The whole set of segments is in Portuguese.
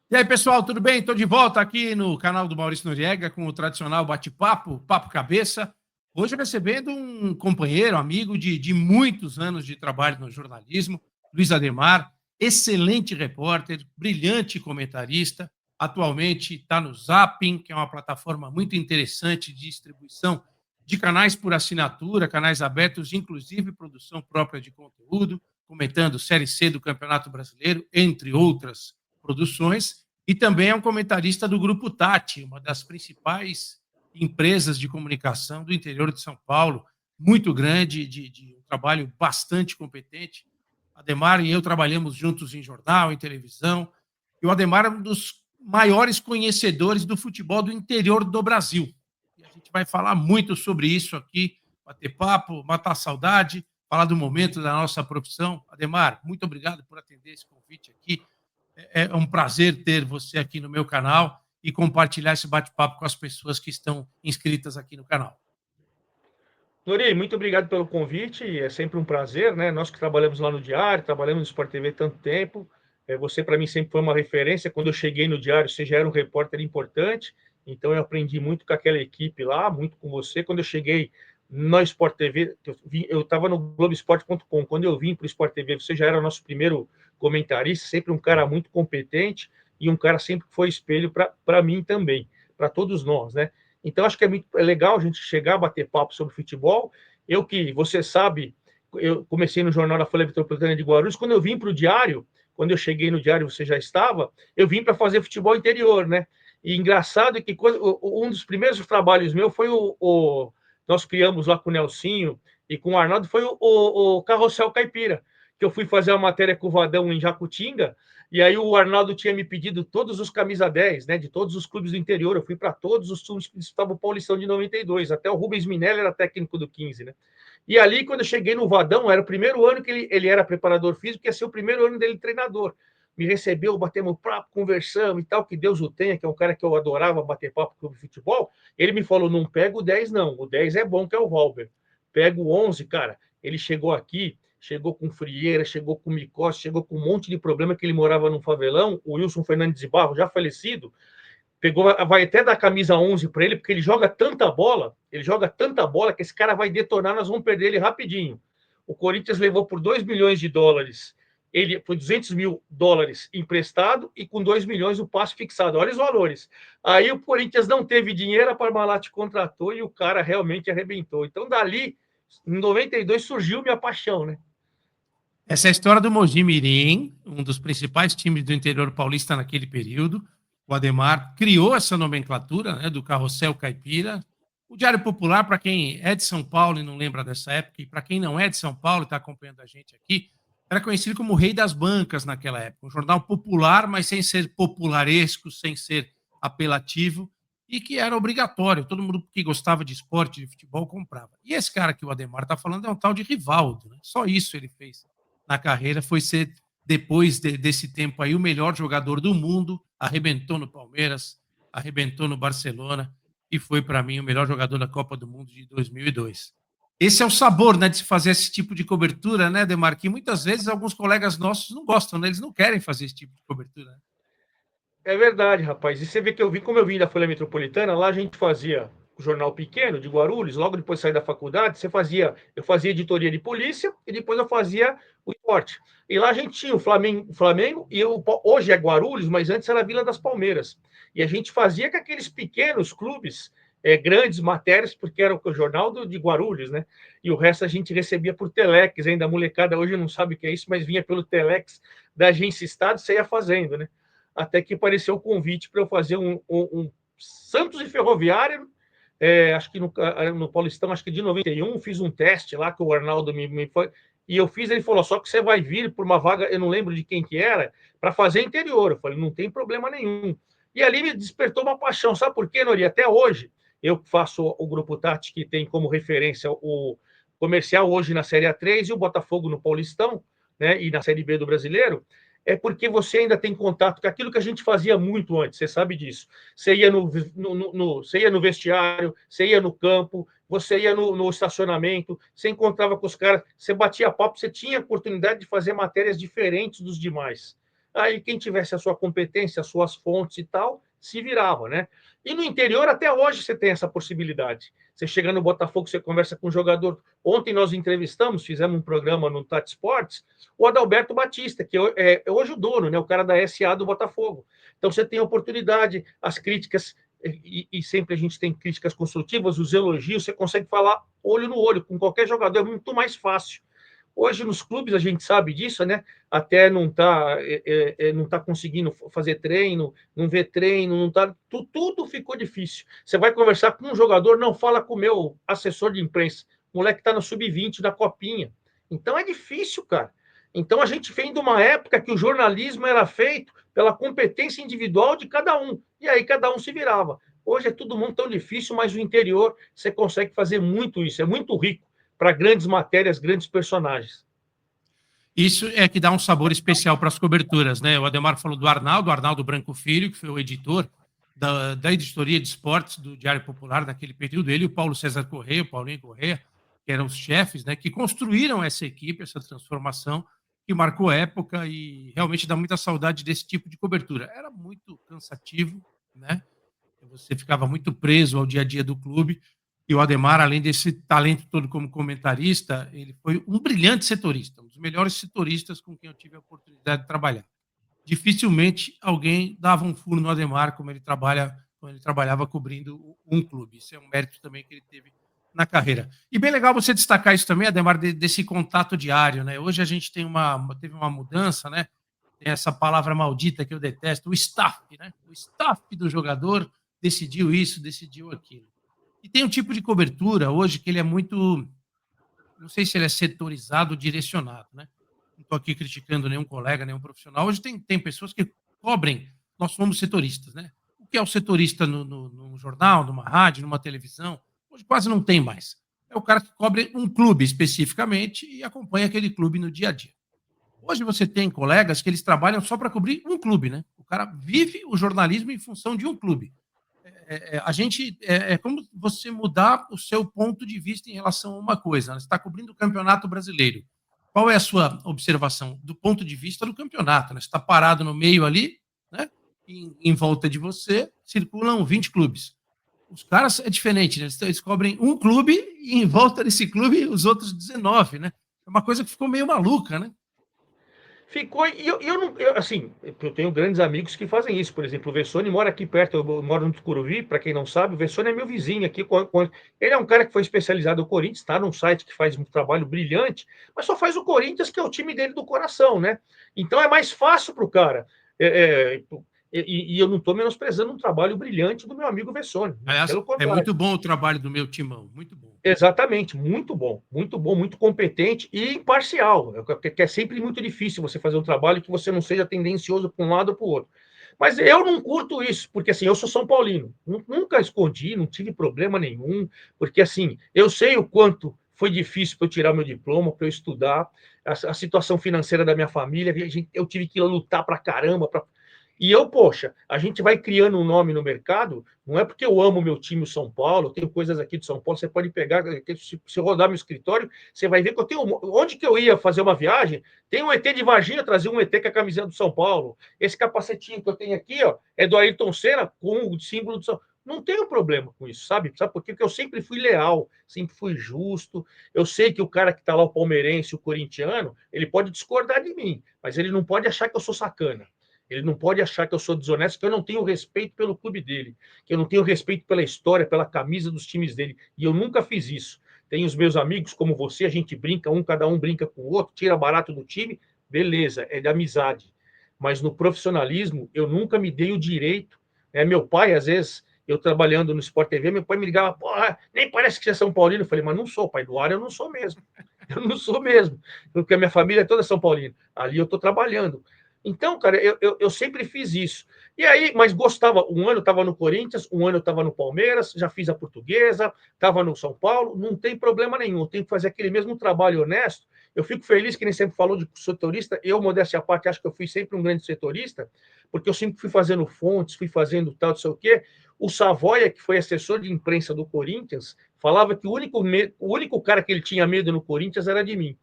E aí, pessoal, tudo bem? Estou de volta aqui no canal do Maurício Noriega com o tradicional bate-papo, Papo Cabeça. Hoje recebendo um companheiro, amigo de muitos anos de trabalho no jornalismo, Luiz Ademar, excelente repórter, brilhante comentarista. Atualmente está no Zapping, que é uma plataforma muito interessante de distribuição de canais por assinatura, canais abertos, inclusive produção própria de conteúdo, comentando Série C do Campeonato Brasileiro, entre outras produções, e também é um comentarista do Grupo Tati, uma das principais empresas de comunicação do interior de São Paulo, muito grande, de um trabalho bastante competente. Ademar e eu trabalhamos juntos em jornal, em televisão, e o Ademar é um dos maiores conhecedores do futebol do interior do Brasil. E a gente vai falar muito sobre isso aqui, bater papo, matar saudade, falar do momento da nossa profissão. Ademar, muito obrigado por atender esse convite aqui. É um prazer ter você aqui no meu canal e compartilhar esse bate-papo com as pessoas que estão inscritas aqui no canal. Nori, muito obrigado pelo convite, é sempre um prazer, né? Nós que trabalhamos lá no Diário, trabalhamos no Sport TV há tanto tempo, você para mim sempre foi uma referência. Quando eu cheguei no Diário, você já era um repórter importante, então eu aprendi muito com aquela equipe lá, muito com você. Quando eu cheguei no Sport TV, eu estava no Globoesporte.com, quando eu vim para o Sport TV, você já era o nosso primeiro comentarista, sempre um cara muito competente e um cara sempre que foi espelho para mim também, para todos nós, né? Então, acho que é legal a gente chegar, bater papo sobre futebol. Eu que, você sabe, eu comecei no Jornal da Folha Metropolitana de Guarulhos. Quando eu vim para o Diário, quando eu cheguei no Diário, você já estava, eu vim para fazer futebol interior, né? E engraçado é que um dos primeiros trabalhos meu foi nós criamos lá com o Nelsinho e com o Arnaldo, foi o Carrossel Caipira, que eu fui fazer uma matéria com o Vadão em Jacutinga, e aí o Arnaldo tinha me pedido todos os camisa 10, né, de todos os clubes do interior. Eu fui para todos os clubes que disputavam o Paulistão de 92. Até o Rubens Minelli era técnico do 15, né? E ali, quando eu cheguei no Vadão, era o primeiro ano que ele era preparador físico, ia ser o primeiro ano dele treinador. Me recebeu, batemos papo, conversamos e tal, que Deus o tenha, que é um cara que eu adorava bater papo com o futebol. Ele me falou, não pega o 10 não, o 10 é bom, que é o Valber. Pega o 11, cara. Ele chegou aqui, chegou com frieira, chegou com micose, chegou com um monte de problema, que ele morava num favelão. O Wilson Fernandes de Barro, já falecido, pegou, vai até dar camisa 11 para ele, porque ele joga tanta bola que esse cara vai detonar, nós vamos perder ele rapidinho. O Corinthians levou por 2 milhões de dólares, ele foi 200 mil dólares emprestado e com 2 milhões o passe fixado. Olha os valores. Aí o Corinthians não teve dinheiro, a Parmalat contratou e o cara realmente arrebentou. Então, dali, em 92, surgiu minha paixão, né? Essa é a história do Mogi Mirim, um dos principais times do interior paulista naquele período. O Ademar criou essa nomenclatura, né, do Carrossel Caipira. O Diário Popular, para quem é de São Paulo e não lembra dessa época, e para quem não é de São Paulo e está acompanhando a gente aqui, era conhecido como o rei das bancas naquela época. Um jornal popular, mas sem ser popularesco, sem ser apelativo, e que era obrigatório. Todo mundo que gostava de esporte, de futebol, comprava. E esse cara que o Ademar está falando é um tal de Rivaldo. Né? Só isso ele fez na carreira, foi ser, depois desse tempo aí, o melhor jogador do mundo, arrebentou no Palmeiras, arrebentou no Barcelona, e foi, para mim, o melhor jogador da Copa do Mundo de 2002. Esse é o sabor, né, de se fazer esse tipo de cobertura, né, Demar? Que muitas vezes alguns colegas nossos não gostam, né? Eles não querem fazer esse tipo de cobertura. Né? É verdade, rapaz. E você vê que como eu vim da Folha Metropolitana, lá a gente fazia o jornal pequeno de Guarulhos, logo depois de sair da faculdade, eu fazia editoria de polícia e depois eu fazia o esporte. E lá a gente tinha o Flamengo e hoje é Guarulhos, mas antes era a Vila das Palmeiras. E a gente fazia com aqueles pequenos clubes, grandes matérias, porque era o jornal de Guarulhos, né? E o resto a gente recebia por telex, ainda a molecada hoje não sabe o que é isso, mas vinha pelo telex da Agência Estado, você ia fazendo, né? Até que apareceu o convite para eu fazer um Santos e Ferroviária, acho que no Paulistão, acho que de 91, fiz um teste lá que o Arnaldo me foi, e eu fiz, ele falou, só que você vai vir por uma vaga, eu não lembro de quem que era, para fazer interior. Eu falei, não tem problema nenhum. E ali me despertou uma paixão, sabe por quê, Nori? Até hoje, eu faço o Grupo Tati, que tem como referência o Comercial hoje na Série A3 e o Botafogo no Paulistão, né, e na Série B do Brasileiro, é porque você ainda tem contato com aquilo que a gente fazia muito antes, você sabe disso. Você ia você ia no vestiário, você ia no campo, você ia no estacionamento, você encontrava com os caras, você batia papo, você tinha a oportunidade de fazer matérias diferentes dos demais. aí quem tivesse a sua competência, as suas fontes e tal, se virava, né? E no interior, até hoje, você tem essa possibilidade. Você chega no Botafogo, você conversa com um jogador. Ontem nós entrevistamos, fizemos um programa no Tati Sports, o Adalberto Batista, que é hoje o dono, né? O cara da SA do Botafogo. Então você tem a oportunidade, as críticas, e sempre a gente tem críticas construtivas, os elogios, você consegue falar olho no olho com qualquer jogador, é muito mais fácil. Hoje, nos clubes, a gente sabe disso, né? Até não está não tá conseguindo fazer treino, não vê treino, não tá, tudo ficou difícil. Você vai conversar com um jogador, não fala com o meu assessor de imprensa. O moleque está no sub-20 da Copinha. Então é difícil, cara. Então a gente vem de uma época que o jornalismo era feito pela competência individual de cada um. E aí cada um se virava. Hoje é tudo muito tão difícil, mas o interior você consegue fazer muito isso, é muito rico para grandes matérias, grandes personagens. Isso é que dá um sabor especial para as coberturas, né? O Ademar falou do Arnaldo Branco Filho, que foi o editor da editoria de esportes do Diário Popular naquele período, ele e o Paulo César Corrêa, o Paulinho Corrêa, que eram os chefes, né, que construíram essa equipe, essa transformação, que marcou época e realmente dá muita saudade desse tipo de cobertura. Era muito cansativo, né? Você ficava muito preso ao dia a dia do clube. E o Ademar, além desse talento todo como comentarista, ele foi um brilhante setorista, um dos melhores setoristas com quem eu tive a oportunidade de trabalhar. Dificilmente alguém dava um furo no Ademar como ele trabalhava cobrindo um clube. Isso é um mérito também que ele teve na carreira. E bem legal você destacar isso também, Ademar, desse contato diário, né? Hoje a gente teve uma mudança, né? Tem essa palavra maldita que eu detesto, o staff, né? O staff do jogador decidiu isso, decidiu aquilo. E tem um tipo de cobertura hoje que ele é muito, não sei se ele é setorizado ou direcionado, né? Não estou aqui criticando nenhum colega, nenhum profissional. Hoje tem pessoas que cobrem, nós somos setoristas, né? O que é o setorista num jornal, numa rádio, numa televisão? Hoje quase não tem mais. É o cara que cobre um clube especificamente e acompanha aquele clube no dia a dia. Hoje você tem colegas que eles trabalham só para cobrir um clube, né? O cara vive o jornalismo em função de um clube. É como você mudar o seu ponto de vista em relação a uma coisa. Né? Você está cobrindo o Campeonato Brasileiro. Qual é a sua observação do ponto de vista do campeonato? Né? Você está parado no meio ali, né? Em volta de você circulam 20 clubes. Os caras é diferente, né? Eles cobrem um clube e em volta desse clube os outros 19, né? É uma coisa que ficou meio maluca, né? Ficou, e eu não, assim, eu tenho grandes amigos que fazem isso, por exemplo, o Vessone mora aqui perto, eu moro no Tucuruvi, para quem não sabe, o Vessone é meu vizinho aqui, ele é um cara que foi especializado no Corinthians, está num site que faz um trabalho brilhante, mas só faz o Corinthians, que é o time dele do coração, né? Então é mais fácil para o cara, e eu não estou menosprezando um trabalho brilhante do meu amigo Vessone, Aliás, pelo é contrário. muito bom o trabalho do meu timão, muito bom. Exatamente, muito bom, muito competente e imparcial, que é sempre muito difícil você fazer um trabalho que você não seja tendencioso para um lado ou para o outro. Mas eu não curto isso, porque assim, eu sou São Paulino, nunca escondi, não tive problema nenhum, porque assim, eu sei o quanto foi difícil para eu tirar meu diploma, para eu estudar, a situação financeira da minha família, eu tive que lutar para caramba, e eu, poxa, a gente vai criando um nome no mercado, não é porque eu amo meu time, o São Paulo, eu tenho coisas aqui de São Paulo, você pode pegar, se rodar meu escritório, você vai ver que eu tenho, onde que eu ia fazer uma viagem, tem um ET de Varginha, trazer um ET com a camiseta do São Paulo, esse capacetinho que eu tenho aqui, ó, é do Ayrton Senna, com o símbolo do São Paulo. Não tenho problema com isso, sabe? Sabe por quê? Porque eu sempre fui leal, sempre fui justo. Eu sei que o cara que está lá, o palmeirense, o corintiano, ele pode discordar de mim, mas ele não pode achar que eu sou sacana. Ele não pode achar que eu sou desonesto, que eu não tenho respeito pelo clube dele, que eu não tenho respeito pela história, pela camisa dos times dele. E eu nunca fiz isso. Tem os meus amigos como você, a gente brinca, cada um brinca com o outro, tira barato do time, beleza, é de amizade. Mas no profissionalismo, eu nunca me dei o direito. Meu pai, às vezes, eu trabalhando no Sport TV, meu pai me ligava, porra, nem parece que você é São Paulino. Eu falei, mas não sou, pai do ar, eu não sou mesmo. Eu não sou mesmo, porque a minha família é toda São Paulina. Ali eu estou trabalhando. Então, cara, eu sempre fiz isso. E aí, mas gostava. Um ano eu estava no Corinthians, um ano eu estava no Palmeiras, já fiz a Portuguesa, estava no São Paulo, não tem problema nenhum. Eu tenho que fazer aquele mesmo trabalho honesto. Eu fico feliz que nem sempre falou de setorista. Eu, modéstia à parte, acho que eu fui sempre um grande setorista, porque eu sempre fui fazendo fontes, fui fazendo tal, não sei o quê. O Savoia, que foi assessor de imprensa do Corinthians, falava que o único cara que ele tinha medo no Corinthians era de mim.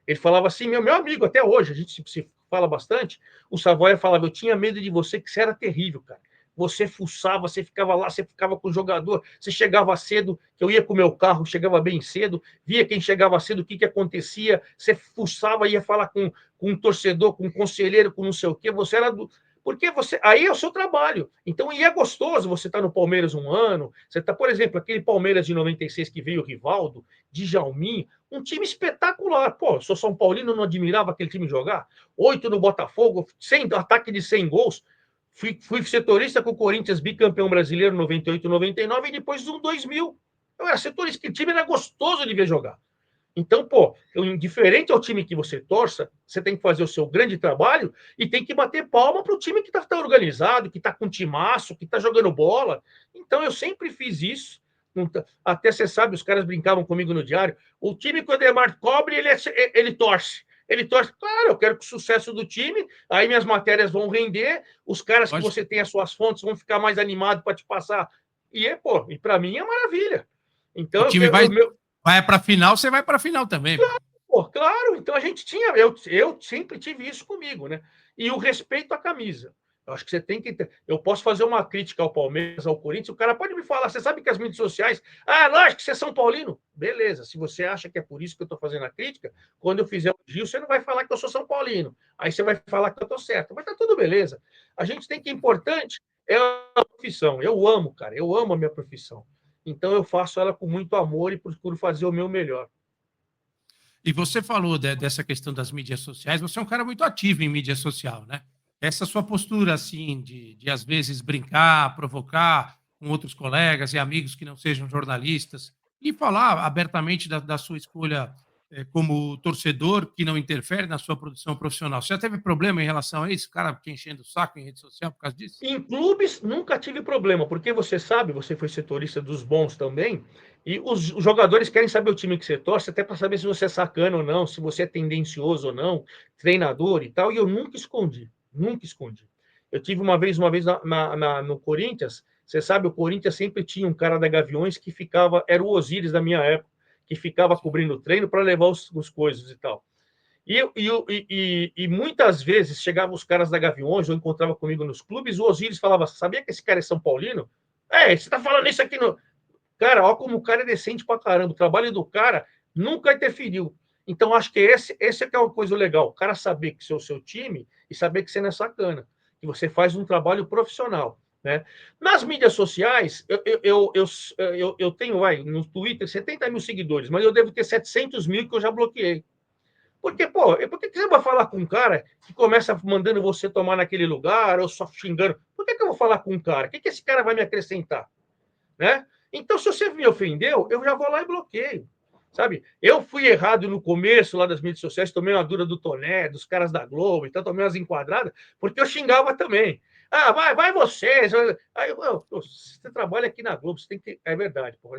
Ele falava assim, meu amigo, até hoje, a gente se fala bastante, o Savoia falava, eu tinha medo de você, que você era terrível, cara. Você fuçava, você ficava lá, você ficava com o jogador, você chegava cedo, que eu ia com o meu carro, chegava bem cedo, via quem chegava cedo, o que acontecia, você fuçava, ia falar com um torcedor, com um conselheiro, com não sei o quê, você era do... Porque você, aí é o seu trabalho. Então, e é gostoso você estar no Palmeiras um ano. Você está, por exemplo, aquele Palmeiras de 96 que veio o Rivaldo, Djalminha, um time espetacular. Pô, sou São Paulino, não admirava aquele time jogar. 8 no Botafogo, 100, ataque de 100 gols. Fui setorista com o Corinthians, bicampeão brasileiro 98, 99 e depois um 2000. Eu era setorista, que time era gostoso de ver jogar. Então, pô, indiferente ao time que você torça, você tem que fazer o seu grande trabalho e tem que bater palma para o time que está organizado, que está com timaço, que está jogando bola. Então, eu sempre fiz isso. Até você sabe, os caras brincavam comigo no diário. O time que o Ademar cobre, ele torce. Ele torce, claro, eu quero que o sucesso do time, aí minhas matérias vão render, os caras que você tem as suas fontes vão ficar mais animados para te passar. Pô, e para mim é maravilha. Então, o time vai para a final, você vai para a final também. Pô, claro, então a gente tinha, eu sempre tive isso comigo, né? E o respeito à camisa. Eu acho que você tem que ter. Eu posso fazer uma crítica ao Palmeiras, ao Corinthians, o cara pode me falar, você sabe que as mídias sociais, lógico que você é São Paulino. Beleza, se você acha que é por isso que eu estou fazendo a crítica, quando eu fizer o Gil, você não vai falar que eu sou São Paulino. Aí você vai falar que eu estou certo. Mas tá tudo beleza. A gente tem que importante é a profissão. Eu amo, cara, eu amo a minha profissão. Então eu faço ela com muito amor e procuro fazer o meu melhor. E você falou dessa questão das mídias sociais, você é um cara muito ativo em mídia social, né? Essa sua postura, assim, de às vezes brincar, provocar com outros colegas e amigos que não sejam jornalistas e falar abertamente da sua escolha como torcedor que não interfere na sua produção profissional. Você já teve problema em relação a isso? O cara te enchendo o saco em rede social por causa disso? Em clubes, nunca tive problema, porque você sabe, você foi setorista dos bons também, e os jogadores querem saber o time que você torce, até para saber se você é sacana ou não, se você é tendencioso ou não, treinador e tal, e eu nunca escondi, nunca escondi. Eu tive uma vez no Corinthians, você sabe, o Corinthians sempre tinha um cara da Gaviões que ficava, era o Osíris da minha época, que ficava cobrindo o treino para levar os coisas e tal. E muitas vezes chegavam os caras da Gaviões ou encontrava comigo nos clubes, o Osíris falava, sabia que esse cara é São Paulino? Você tá falando isso aqui no... Cara, ó como o cara é decente pra caramba, o trabalho do cara nunca interferiu. Então, acho que esse é que é uma coisa legal, o cara saber que é o seu time e saber que você não é sacana, que você faz um trabalho profissional. Né? Nas mídias sociais, eu tenho, no Twitter, 70 mil seguidores, mas eu devo ter 700 mil que eu já bloqueei. Porque, pô, por que você vai falar com um cara que começa mandando você tomar naquele lugar ou só xingando? Por que eu vou falar com um cara? O que esse cara vai me acrescentar? Né? Então, se você me ofendeu, eu já vou lá e bloqueio. Sabe? Eu fui errado no começo lá das mídias sociais, tomei uma dura do Toné, dos caras da Globo, então tomei umas enquadradas, porque eu xingava também. Vai vocês. Aí, você trabalha aqui na Globo, você tem que. É verdade. Pô.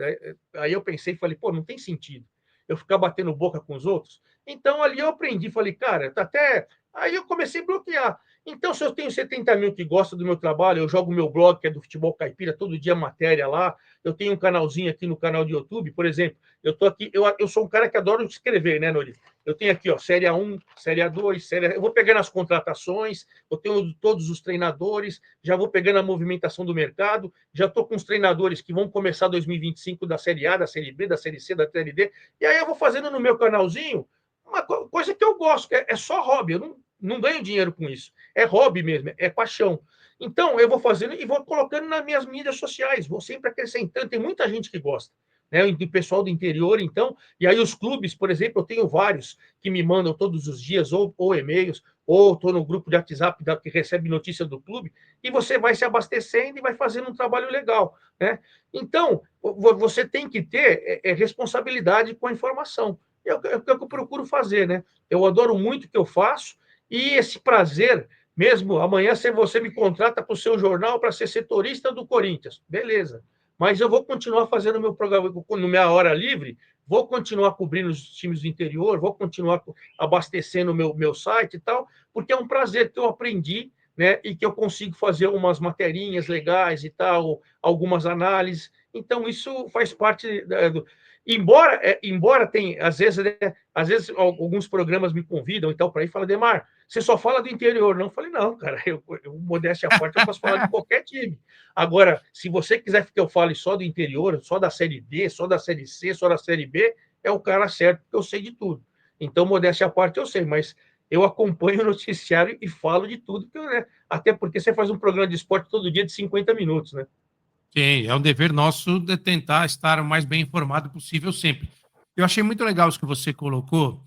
Aí eu pensei e falei, pô, não tem sentido eu ficar batendo boca com os outros. Então ali eu aprendi, falei, cara, tá até. Aí eu comecei a bloquear. Então, se eu tenho 70 mil que gostam do meu trabalho, eu jogo meu blog, que é do Futebol Caipira, todo dia matéria lá. Eu tenho um canalzinho aqui no canal de YouTube, por exemplo. Eu tô aqui, eu sou um cara que adoro escrever, né, Nori? Eu tenho aqui, ó, Série A1, Série A2, eu vou pegando as contratações, eu tenho todos os treinadores, já vou pegando a movimentação do mercado, já estou com os treinadores que vão começar 2025 da Série A, da Série B, da Série C, da Série D, e aí eu vou fazendo no meu canalzinho uma coisa que eu gosto, que é só hobby, eu não ganho dinheiro com isso. É hobby mesmo, é paixão. Então, eu vou fazendo e vou colocando nas minhas mídias sociais, vou sempre acrescentando. Tem muita gente que gosta, né? O pessoal do interior, então. E aí, os clubes, por exemplo, eu tenho vários que me mandam todos os dias, ou e-mails, ou estou no grupo de WhatsApp que recebe notícia do clube, e você vai se abastecendo e vai fazendo um trabalho legal, né? Então, você tem que ter responsabilidade com a informação. É o que eu procuro fazer, né? Eu adoro muito o que eu faço, e esse prazer, mesmo amanhã, se você me contrata para o seu jornal para ser setorista do Corinthians, beleza. Mas eu vou continuar fazendo o meu programa na minha hora livre, vou continuar cobrindo os times do interior, vou continuar abastecendo o meu site e tal, porque é um prazer que eu aprendi, né, e que eu consigo fazer umas materinhas legais e tal, algumas análises. Então, isso faz parte embora tem, às vezes, né, alguns programas me convidam então para ir e falam, Demar, você só fala do interior. Não, eu falei, não, cara, modéstia à parte, eu posso falar de qualquer time. Agora, se você quiser que eu fale só do interior, só da Série D, só da Série C, só da Série B, é o cara certo, porque eu sei de tudo. Então, modéstia à parte, eu sei, mas eu acompanho o noticiário e falo de tudo, né? Até porque você faz um programa de esporte todo dia de 50 minutos, né? Sim, é um dever nosso de tentar estar o mais bem informado possível sempre. Eu achei muito legal isso que você colocou,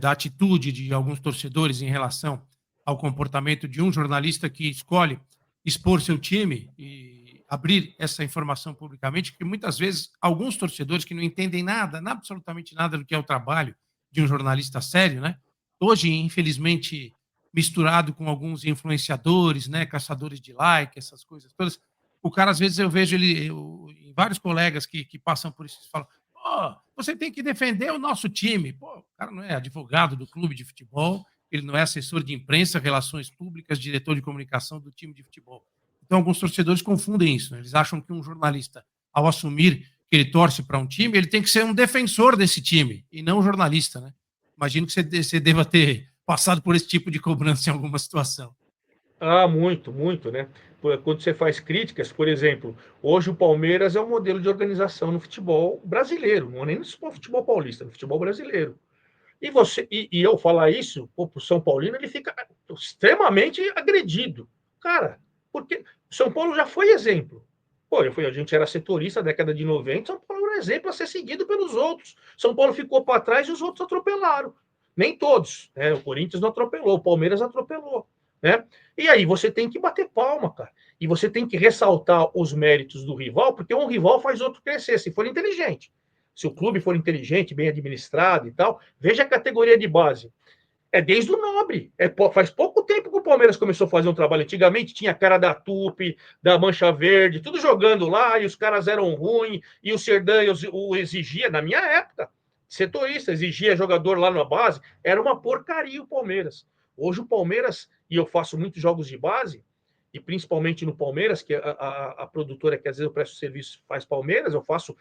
da atitude de alguns torcedores em relação ao comportamento de um jornalista que escolhe expor seu time e abrir essa informação publicamente, porque muitas vezes alguns torcedores que não entendem nada, absolutamente nada do que é o trabalho de um jornalista sério, né? Hoje, infelizmente, misturado com alguns influenciadores, né, caçadores de like, essas coisas todas, o cara, às vezes, eu vejo ele, em vários colegas que passam por isso, falam: "Pô, você tem que defender o nosso time". Pô, o cara não é advogado do clube de futebol, ele não é assessor de imprensa, relações públicas, diretor de comunicação do time de futebol. Então, alguns torcedores confundem isso, né? Eles acham que um jornalista, ao assumir que ele torce para um time, ele tem que ser um defensor desse time, e não um jornalista, né? Imagino que você deva ter passado por esse tipo de cobrança em alguma situação. Ah, muito, muito, né? Quando você faz críticas, por exemplo, hoje o Palmeiras é um modelo de organização no futebol brasileiro, não é nem no futebol paulista, no futebol brasileiro. E eu falar isso, para o São Paulino, ele fica extremamente agredido. Cara, porque São Paulo já foi exemplo. Pô, a gente era setorista na década de 90, São Paulo era um exemplo a ser seguido pelos outros. São Paulo ficou para trás e os outros atropelaram. Nem todos, né? O Corinthians não atropelou, o Palmeiras atropelou, né? E aí você tem que bater palma, cara. E você tem que ressaltar os méritos do rival, porque um rival faz outro crescer, se for inteligente. Se o clube for inteligente, bem administrado e tal, veja a categoria de base. É desde o Nobre. Faz pouco tempo que o Palmeiras começou a fazer um trabalho. Antigamente tinha a cara da Tupi, da Mancha Verde, tudo jogando lá, e os caras eram ruins, e o Serdan o exigia, na minha época, setorista, exigia jogador lá na base, era uma porcaria o Palmeiras. Hoje o Palmeiras, e eu faço muitos jogos de base, e principalmente no Palmeiras, que a produtora que às vezes eu presto serviço faz Palmeiras, eu faço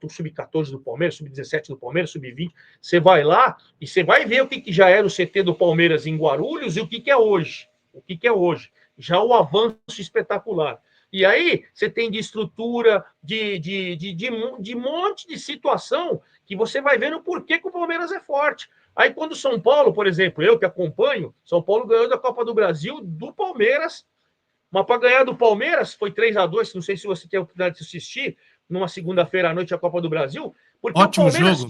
sub-14 do Palmeiras, sub-17 do Palmeiras, sub-20. Você vai lá e você vai ver o que já era o CT do Palmeiras em Guarulhos e o que é hoje. O que é hoje. Já o avanço espetacular. E aí você tem de estrutura, de monte de situação que você vai vendo o porquê que o Palmeiras é forte. Aí quando o São Paulo, por exemplo, eu que acompanho, São Paulo ganhou da Copa do Brasil do Palmeiras, mas para ganhar do Palmeiras foi 3-2. Não sei se você tem a oportunidade de assistir numa segunda-feira à noite a Copa do Brasil, porque Ótimo jogo.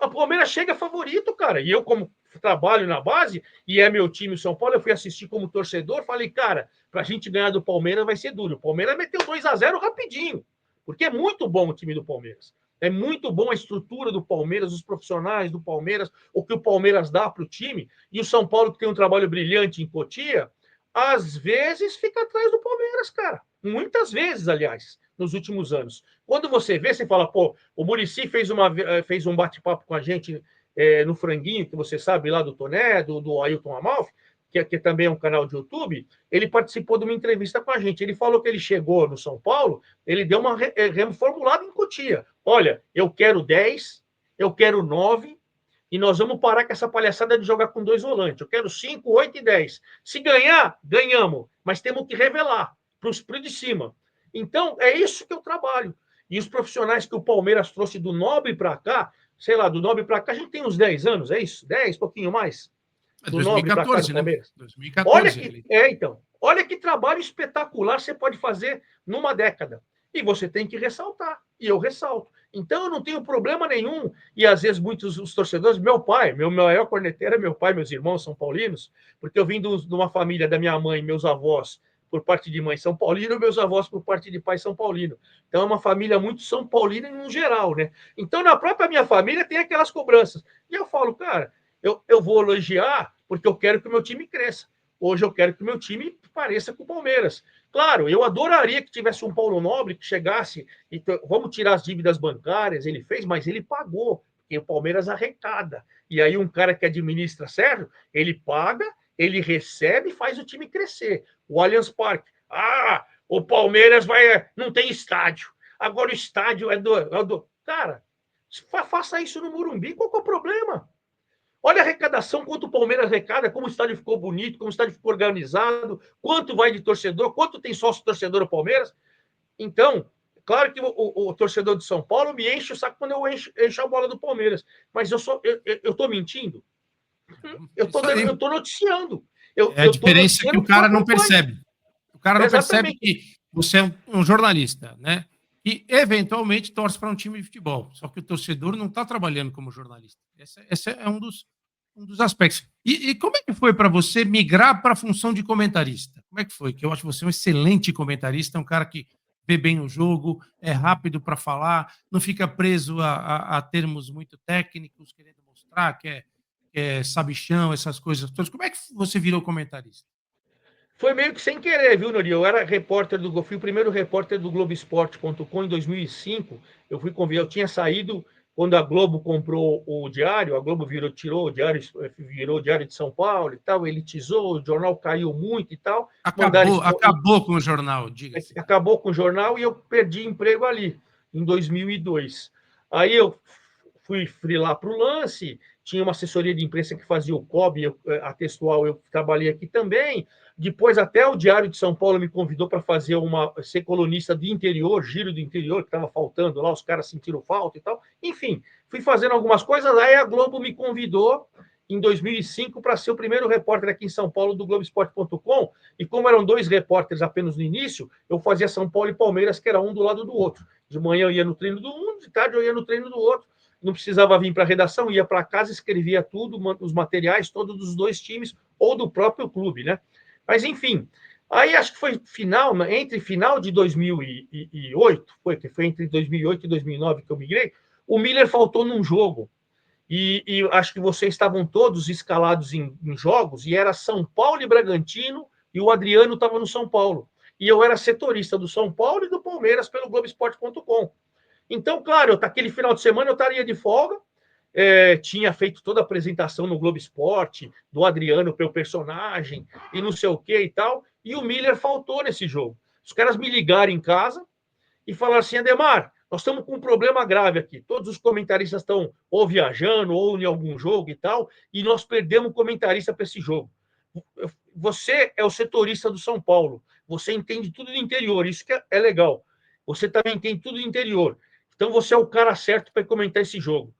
O Palmeiras chega favorito, cara. E eu, como trabalho na base, e é meu time o São Paulo, eu fui assistir como torcedor, falei, cara, para a gente ganhar do Palmeiras vai ser duro. O Palmeiras meteu 2-0 rapidinho, porque é muito bom o time do Palmeiras. É muito bom a estrutura do Palmeiras, os profissionais do Palmeiras, o que o Palmeiras dá para o time. E o São Paulo, que tem um trabalho brilhante em Cotia, às vezes fica atrás do Palmeiras, cara. Muitas vezes, aliás, nos últimos anos. Quando você vê, você fala, pô, o Muricy fez um bate-papo com a gente no Franguinho, que você sabe, lá do Toné, do Ailton Amalfi, que também é um canal de YouTube. Ele participou de uma entrevista com a gente. Ele falou que ele chegou no São Paulo, ele deu uma reformulada em Cotia. Olha, eu quero 10, eu quero 9, e nós vamos parar com essa palhaçada de jogar com 2 volantes. Eu quero 5, 8 e 10. Se ganhar, ganhamos, mas temos que revelar para os de cima. Então, é isso que eu trabalho. E os profissionais que o Palmeiras trouxe do Nobre para cá, sei lá, do Nobre para cá, a gente tem uns 10 anos, é isso? 10, pouquinho mais? É Do Nobre para cá do 2014, né? Palmeiras. 2014. Então, olha que trabalho espetacular você pode fazer numa década. E você tem que ressaltar. E eu ressalto. Então, eu não tenho problema nenhum. E às vezes, muitos os torcedores, meu pai, meu maior corneteiro é meu pai, meus irmãos são paulinos, porque eu vim de uma família da minha mãe, meus avós, por parte de mãe São Paulino, meus avós por parte de pai São Paulino. Então, é uma família muito São Paulina em geral, né? Então, na própria minha família, tem aquelas cobranças. E eu falo, cara, eu vou elogiar porque eu quero que o meu time cresça. Hoje eu quero que o meu time pareça com o Palmeiras. Claro, eu adoraria que tivesse um Paulo Nobre que chegasse e vamos tirar as dívidas bancárias. Ele fez, mas ele pagou, porque o Palmeiras arrecada. E aí um cara que administra certo, ele paga, ele recebe e faz o time crescer. O Allianz Parque. Ah, o Palmeiras não tem estádio. Agora o estádio é do. Cara, Faça isso no Morumbi, qual que é o problema? Olha a arrecadação, quanto o Palmeiras arrecada, como o estádio ficou bonito, como o estádio ficou organizado, quanto vai de torcedor, quanto tem sócio torcedor do Palmeiras. Então, claro que o torcedor de São Paulo me enche o saco quando eu encho a bola do Palmeiras. Mas eu estou mentindo? Eu estou noticiando. Eu É a estou diferença que noticiando o o que eu cara não acompanho. percebe. O cara não percebe Exatamente. que você é um jornalista, né? E eventualmente torce para um time de futebol. Só que o torcedor não está trabalhando como jornalista. Esse é um dos aspectos. E como é que foi para você migrar para a função de comentarista? Como é que foi? Que eu acho você um excelente comentarista, um cara que vê bem o jogo, é rápido para falar, não fica preso a termos muito técnicos, querendo mostrar que é sabichão, essas coisas todas. Como é que você virou comentarista? Foi meio que sem querer, viu, Nori? Eu era repórter fui o primeiro repórter do Globoesporte.com em 2005. Eu tinha saído quando a Globo comprou o Diário, a Globo tirou o Diário, virou o Diário de São Paulo e tal, elitizou, o jornal caiu muito e tal. Acabou com o jornal, diga-se. Acabou com o jornal e eu perdi emprego ali, em 2002. Aí eu fui lá para o Lance, tinha uma assessoria de imprensa que fazia o COB, a Textual, eu trabalhei aqui também. Depois até o Diário de São Paulo me convidou para ser colunista de interior, giro do interior, que estava faltando lá, os caras sentiram falta e tal. Enfim, fui fazendo algumas coisas, aí a Globo me convidou em 2005 para ser o primeiro repórter aqui em São Paulo do Globoesporte.com, e como eram dois repórteres apenas no início, eu fazia São Paulo e Palmeiras, que era um do lado do outro. De manhã eu ia no treino do um, de tarde eu ia no treino do outro. Não precisava vir para a redação, ia para casa, escrevia tudo, os materiais todos dos dois times ou do próprio clube, né? Mas, enfim, aí acho que foi entre final de 2008, foi entre 2008 e 2009 que eu migrei, o Miller faltou num jogo. E acho que vocês estavam todos escalados em jogos, e era São Paulo e Bragantino, e o Adriano estava no São Paulo. E eu era setorista do São Paulo e do Palmeiras pelo Globoesporte.com. Então, claro, aquele final de semana eu estaria de folga, tinha feito toda a apresentação no Globo Esporte, do Adriano pelo personagem, e não sei o que e tal, e o Miller faltou nesse jogo. Os caras me ligaram em casa e falaram assim, Ademar, nós estamos com um problema grave aqui. Todos os comentaristas estão ou viajando ou em algum jogo e tal, e nós perdemos comentarista para esse jogo. Você é o setorista do São Paulo, você entende tudo do interior, isso que é legal. Você também entende tudo do interior. Então você é o cara certo para comentar esse jogo.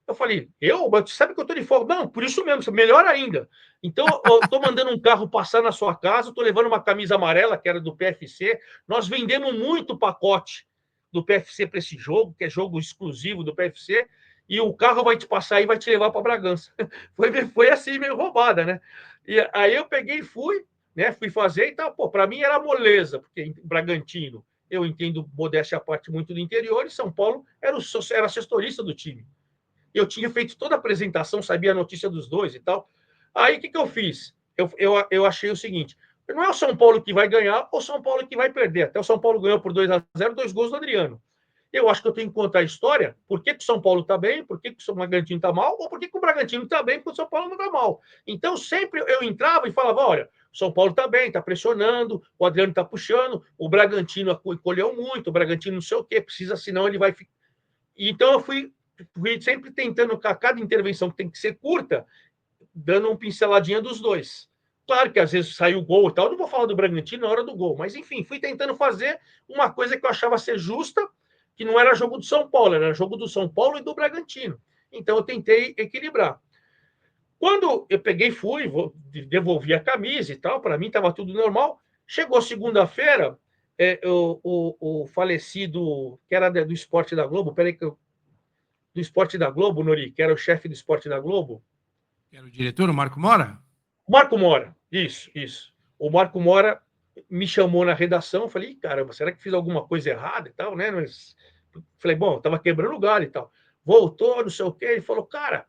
Eu falei, Mas sabe que eu estou de folga? Não, por isso mesmo, melhor ainda. Então, eu estou mandando um carro passar na sua casa, estou levando uma camisa amarela, que era do PFC. Nós vendemos muito pacote do PFC para esse jogo, que é jogo exclusivo do PFC, e o carro vai te passar e vai te levar para Bragança. Foi assim, meio roubada, né? E aí eu peguei e fui, né? Fui fazer e tal. Pô, para mim era moleza, porque Bragantino, eu entendo, modéstia à parte, muito do interior, e São Paulo era assessorista do time. Eu tinha feito toda a apresentação, sabia a notícia dos dois e tal. Aí o que eu fiz? Eu achei o seguinte: não é o São Paulo que vai ganhar ou o São Paulo que vai perder. Até o São Paulo ganhou por 2-0, 2 gols do Adriano. Eu acho que eu tenho que contar a história, por que o São Paulo está bem, por que o Bragantino está mal, ou por que o Bragantino está bem, porque o São Paulo não está mal. Então, sempre eu entrava e falava, olha, o São Paulo está bem, está pressionando, o Adriano está puxando, o Bragantino colheu muito, o Bragantino não sei o quê, precisa, senão ele vai ficar. Então, eu fui sempre tentando, a cada intervenção que tem que ser curta, dando uma pinceladinha dos dois. Claro que às vezes saiu o gol e tal, eu não vou falar do Bragantino na hora do gol, mas enfim, fui tentando fazer uma coisa que eu achava ser justa, que não era jogo do São Paulo, era jogo do São Paulo e do Bragantino. Então eu tentei equilibrar. Quando eu peguei, devolvi a camisa e tal, para mim estava tudo normal. Chegou segunda-feira, o falecido, que era do Esporte da Globo, peraí que do Esporte da Globo, Nori, que era o chefe do Esporte da Globo. Era o diretor, o Marco Mora? Marco Mora, isso. O Marco Mora me chamou na redação, falei, caramba, será que fiz alguma coisa errada e tal, né? Mas falei, bom, eu tava quebrando o galho e tal. Voltou, não sei o quê, ele falou, cara,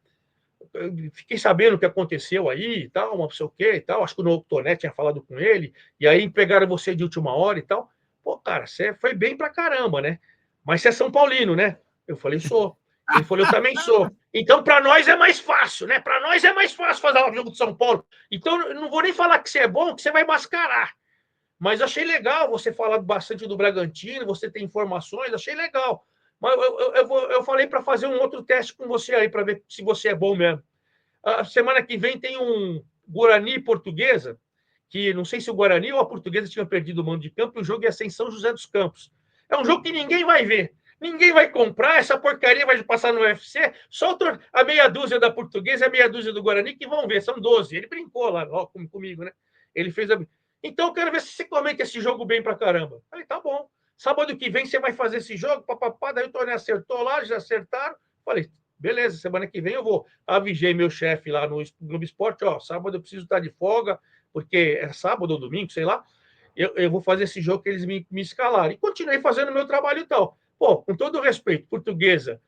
eu fiquei sabendo o que aconteceu aí e tal, não sei o quê e tal, acho que o Toné tinha falado com ele, e aí pegaram você de última hora e tal. Pô, cara, você foi bem pra caramba, né? Mas você é São Paulino, né? Eu falei, sou. Ele falou, eu também sou. Então, para nós é mais fácil, né? Para nós é mais fácil fazer o jogo de São Paulo. Então, eu não vou nem falar que você é bom, que você vai mascarar. Mas achei legal você falar bastante do Bragantino, você tem informações, achei legal. Mas eu falei para fazer um outro teste com você aí, para ver se você é bom mesmo. A semana que vem tem um Guarani e Portuguesa, que não sei se o Guarani ou a Portuguesa tinha perdido o mando de campo, e o jogo ia ser em São José dos Campos. É um jogo que ninguém vai ver. Ninguém vai comprar, essa porcaria vai passar no UFC, só a meia dúzia da Portuguesa e a meia dúzia do Guarani que vão ver, são 12. Ele brincou lá ó, comigo, né? Ele fez a... Então eu quero ver se você comenta esse jogo bem pra caramba. Eu falei, tá bom. Sábado que vem você vai fazer esse jogo, papapá, daí o Tony acertou lá, já acertaram. Falei, beleza, semana que vem eu vou. Avisei meu chefe lá no Globo Esporte, ó, sábado eu preciso estar de folga, porque é sábado ou domingo, sei lá, eu vou fazer esse jogo que eles me escalaram. E continuei fazendo o meu trabalho e tal. Pô, com todo respeito, Portuguesa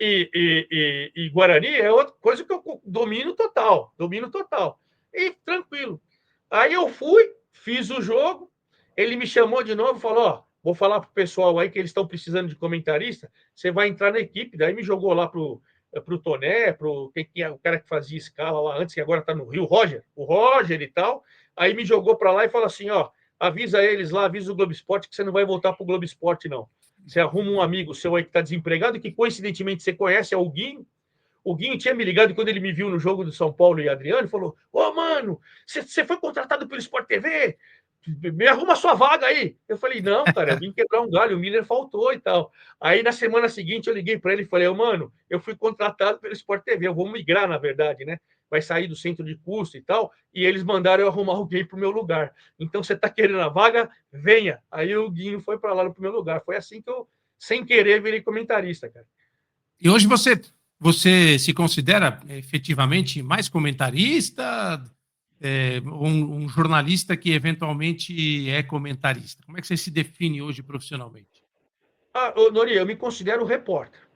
e Guarani é outra coisa que eu domino total, domino total. E tranquilo. Aí eu fui, fiz o jogo, ele me chamou de novo e falou, ó, vou falar pro pessoal aí que eles estão precisando de comentarista, você vai entrar na equipe. Daí me jogou lá pro Toné, que é o cara que fazia escala lá antes, que agora está no Rio, o Roger e tal. Aí me jogou para lá e falou assim, ó, avisa eles lá, avisa o Globo Esporte que você não vai voltar pro Globo Esporte, não. Você arruma um amigo seu aí que está desempregado, que coincidentemente você conhece, é o Guinho. O Guinho tinha me ligado quando ele me viu no jogo do São Paulo e Adriano e falou: Ô, mano, você foi contratado pelo Sport TV? Me arruma sua vaga aí. Eu falei: não, cara, eu vim quebrar um galho, o Miller faltou e tal. Aí na semana seguinte eu liguei para ele e falei: mano, eu fui contratado pelo Sport TV, eu vou migrar, na verdade, né? Vai sair do centro de custo e tal, e eles mandaram eu arrumar alguém para o meu lugar. Então, você está querendo a vaga? Venha. Aí o Guinho foi para lá no meu lugar. Foi assim que eu, sem querer, virei comentarista, cara. E hoje você se considera efetivamente mais comentarista, um jornalista que eventualmente é comentarista? Como é que você se define hoje profissionalmente? Nori, eu me considero repórter.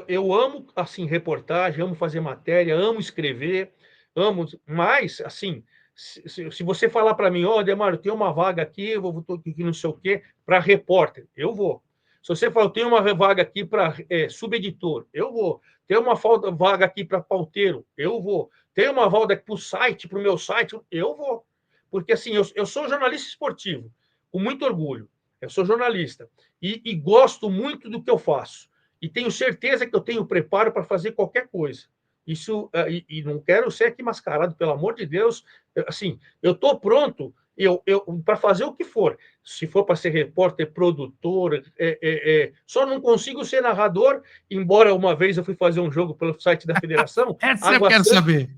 Eu amo, assim, reportagem, amo fazer matéria, amo escrever, amo, mas, assim, se você falar para mim, ó, oh, Demar, tem uma vaga aqui, eu vou aqui não sei o quê, para repórter, eu vou. Se você falar, tem uma vaga aqui para subeditor, eu vou. Tem uma vaga aqui para pauteiro, eu vou. Tem uma vaga para o site, para o meu site, eu vou. Porque, assim, eu sou jornalista esportivo, com muito orgulho. Eu sou jornalista e gosto muito do que eu faço. E tenho certeza que eu tenho preparo para fazer qualquer coisa. Isso, e não quero ser aqui mascarado, pelo amor de Deus. Assim, eu estou pronto para fazer o que for. Se for para ser repórter, produtor, só não consigo ser narrador, embora uma vez eu fui fazer um jogo pelo site da federação. Essa eu quero saber.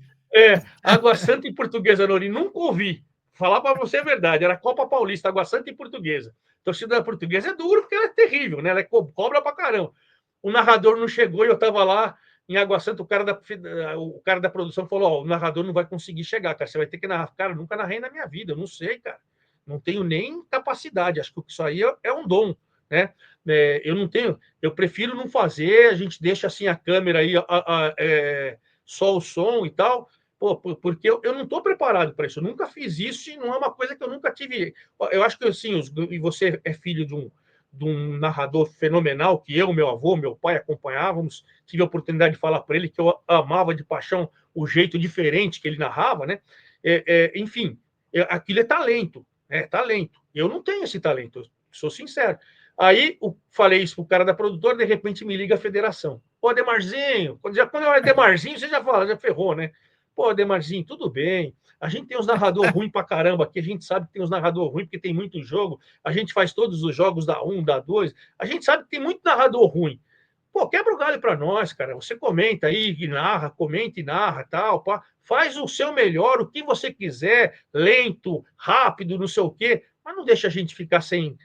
Água Santa e Portuguesa, Nori, nunca ouvi. Falar para você a verdade, era Copa Paulista, Água Santa e Portuguesa. A torcida portuguesa é duro porque ela é terrível, né? Ela cobra pra caramba. O narrador não chegou e eu estava lá em Água Santa, o cara da produção falou: ó, o narrador não vai conseguir chegar, cara. Você vai ter que narrar. Cara, eu nunca narrei na minha vida, eu não sei, cara. Não tenho nem capacidade. Acho que isso aí é um dom, né? Eu não tenho, eu prefiro não fazer, a gente deixa assim a câmera aí, só o som e tal. Pô, porque eu não estou preparado para isso, eu nunca fiz isso e não é uma coisa que eu nunca tive. Eu acho que assim, e você é filho de um narrador fenomenal que eu, meu avô, meu pai acompanhávamos. Tive a oportunidade de falar para ele que eu amava de paixão o jeito diferente que ele narrava, né? Enfim, aquilo é talento, né? Talento. Eu não tenho esse talento, eu sou sincero. Aí falei isso para o cara da produtora, de repente me liga a federação. Pô, Demarzinho, quando é Demarzinho, você já fala, já ferrou, né? Pô, Demarzinho, tudo bem. A gente tem uns narrador ruim pra caramba aqui, a gente sabe que tem uns narrador ruim porque tem muito jogo, a gente faz todos os jogos da 1, da 2, a gente sabe que tem muito narrador ruim. Pô, quebra o galho para nós, cara. Você comenta aí e narra, comenta e narra, tal, pá. Faz o seu melhor, o que você quiser, lento, rápido, não sei o quê, mas não deixa a gente ficar sem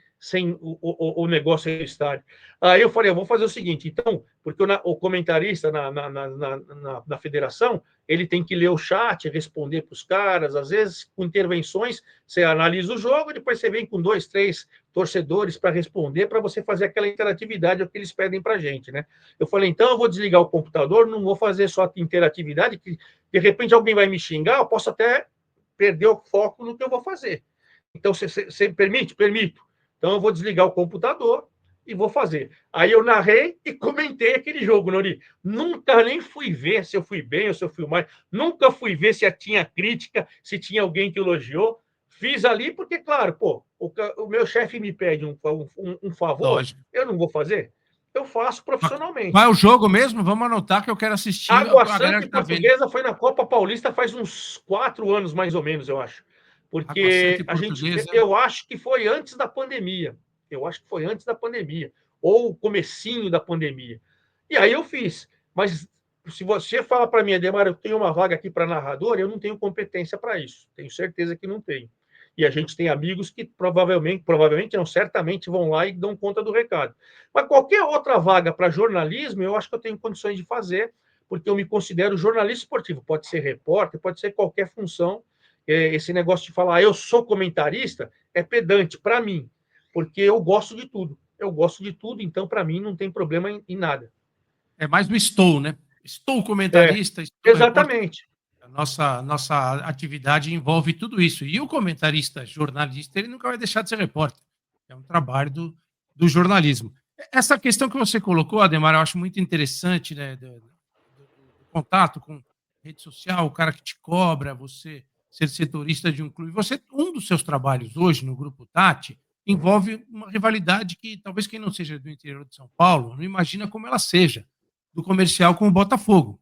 o negócio aí no estádio. Aí eu falei, eu vou fazer o seguinte, então, porque o comentarista na federação, ele tem que ler o chat, responder para os caras, às vezes com intervenções, você analisa o jogo, depois você vem com 2, 3 torcedores para responder, para você fazer aquela interatividade, é o que eles pedem para a gente, né? Eu falei, então eu vou desligar o computador, não vou fazer só interatividade, que de repente alguém vai me xingar, eu posso até perder o foco no que eu vou fazer. Então, você permite? Permito. Então, eu vou desligar o computador e vou fazer. Aí eu narrei e comentei aquele jogo, Nori. Nunca nem fui ver se eu fui bem ou se eu fui mal. Nunca fui ver se tinha crítica, se tinha alguém que elogiou. Fiz ali porque, claro, pô, o meu chefe me pede um favor, Lógico. eu não vou fazer. eu faço profissionalmente. Qual é o jogo mesmo? Vamos anotar que eu quero assistir. Água A galera Santa que e tá vendo. Portuguesa foi na Copa Paulista faz uns 4 anos, mais ou menos, eu acho. Água Santa Porque e Portuguesa. eu acho que foi antes da pandemia. Eu acho que foi antes da pandemia. Ou comecinho da pandemia. E aí eu fiz. Mas se você fala para mim, Ademar, eu tenho uma vaga aqui para narrador, eu não tenho competência para isso. Tenho certeza que não tenho. E a gente tem amigos que provavelmente não, certamente vão lá e dão conta do recado. Mas qualquer outra vaga para jornalismo, eu acho que eu tenho condições de fazer, porque eu me considero jornalista esportivo. Pode ser repórter, pode ser qualquer função. Esse negócio de falar, eu sou comentarista, é pedante para mim, porque eu gosto de tudo. Eu gosto de tudo, então para mim não tem problema em nada. É mais do estou, né? Estou É, comentarista, estou repórter. exatamente. A nossa atividade envolve tudo isso. E o comentarista jornalista, ele nunca vai deixar de ser repórter. É um trabalho do jornalismo. Essa questão que você colocou, Ademar, eu acho muito interessante, né? Do contato com rede social, o cara que te cobra, você ser setorista de um clube. Um dos seus trabalhos hoje no Grupo Tati envolve uma rivalidade que talvez quem não seja do interior de São Paulo não imagina como ela seja, do comercial com o Botafogo.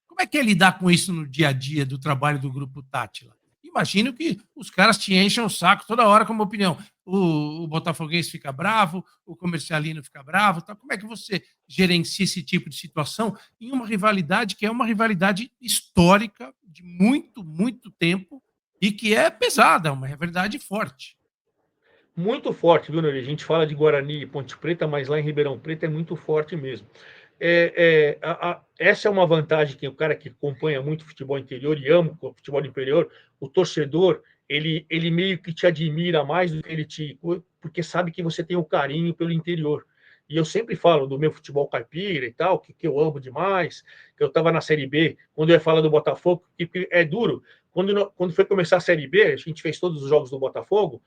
Como é que é lidar com isso no dia a dia do trabalho do Grupo Tátila? Imagino que os caras te enchem o saco toda hora com uma opinião. O botafoguense fica bravo, o comercialino fica bravo. Tá? Como é que você gerencia esse tipo de situação em uma rivalidade que é uma rivalidade histórica de muito, muito tempo e que é pesada, uma rivalidade forte? Muito forte, viu, Nori? A gente fala de Guarani e Ponte Preta, mas lá em Ribeirão Preto é muito forte mesmo. Essa é uma vantagem que o cara que acompanha muito futebol interior e ama o futebol interior, o torcedor, ele meio que te admira mais do que ele te. Porque sabe que você tem um carinho pelo interior. E eu sempre falo do meu futebol caipira e tal, que eu amo demais, que eu estava na Série B, quando eu ia falar do Botafogo, que é duro. Quando foi começar a Série B, a gente fez todos os jogos do Botafogo,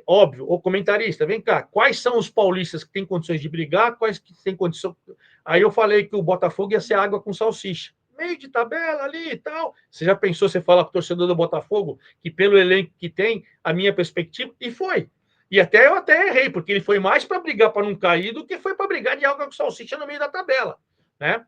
óbvio, o comentarista, vem cá, quais são os paulistas que têm condições de brigar, quais que têm condição. Aí eu falei que o Botafogo ia ser água com salsicha. Meio de tabela ali e tal. Você já pensou, você fala com o torcedor do Botafogo, que pelo elenco que tem, a minha perspectiva, e foi. E eu até errei, porque ele foi mais para brigar para não cair do que foi para brigar de água com salsicha no meio da tabela. Né?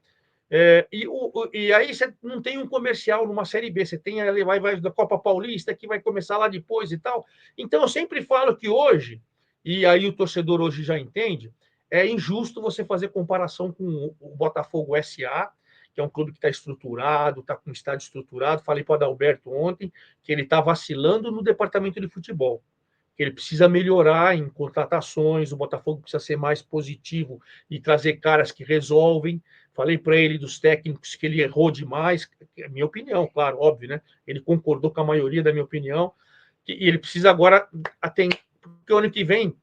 E aí você não tem um comercial numa Série B, você tem ali, vai da Copa Paulista, que vai começar lá depois e tal. Então, eu sempre falo que hoje, e aí o torcedor hoje já entende, é injusto você fazer comparação com o Botafogo SA, que é um clube que está estruturado, está com um estádio estruturado. Falei para o Adalberto ontem que ele está vacilando no departamento de futebol, que ele precisa melhorar em contratações, o Botafogo precisa ser mais positivo e trazer caras que resolvem. Falei para ele dos técnicos que ele errou demais, é minha opinião, claro, óbvio, né? Ele concordou com a maioria da minha opinião, e ele precisa agora atender, porque o ano que vem,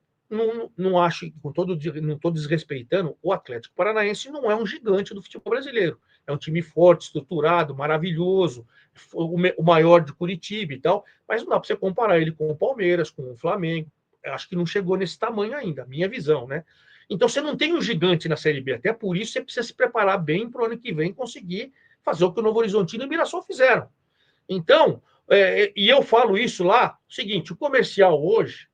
não acho, não estou desrespeitando, o Atlético Paranaense não é um gigante do futebol brasileiro. É um time forte, estruturado, maravilhoso, o maior de Curitiba e tal, mas não dá para você comparar ele com o Palmeiras, com o Flamengo. Eu acho que não chegou nesse tamanho ainda, minha visão, né? Então você não tem um gigante na Série B, até por isso você precisa se preparar bem para o ano que vem conseguir fazer o que o Novo Horizontino e o Mirassol fizeram. Então, e eu falo isso lá, o seguinte, o Comercial hoje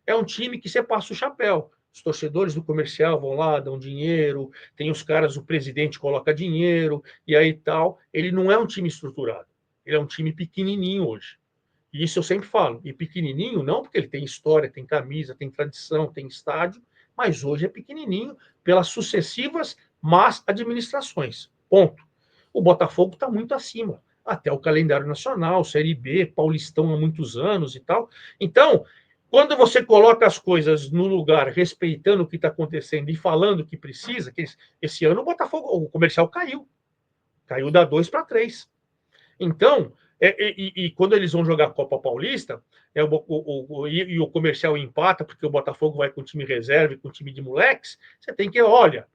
é um time que você passa o chapéu. Os torcedores do Comercial vão lá, dão dinheiro, tem os caras, o presidente coloca dinheiro, e aí tal. Ele não é um time estruturado. Ele é um time pequenininho hoje. E isso eu sempre falo. E pequenininho não porque ele tem história, tem camisa, tem tradição, tem estádio, mas hoje é pequenininho pelas sucessivas más administrações. Ponto. O Botafogo está muito acima. Até o calendário nacional, Série B, Paulistão há muitos anos e tal. Então, quando você coloca as coisas no lugar, respeitando o que está acontecendo e falando o que precisa, que esse ano o Botafogo, o Comercial caiu. Caiu da 2 para 3. Então, quando eles vão jogar a Copa Paulista, e o Comercial empata, porque o Botafogo vai com o time reserva e com o time de moleques, você tem que, olha,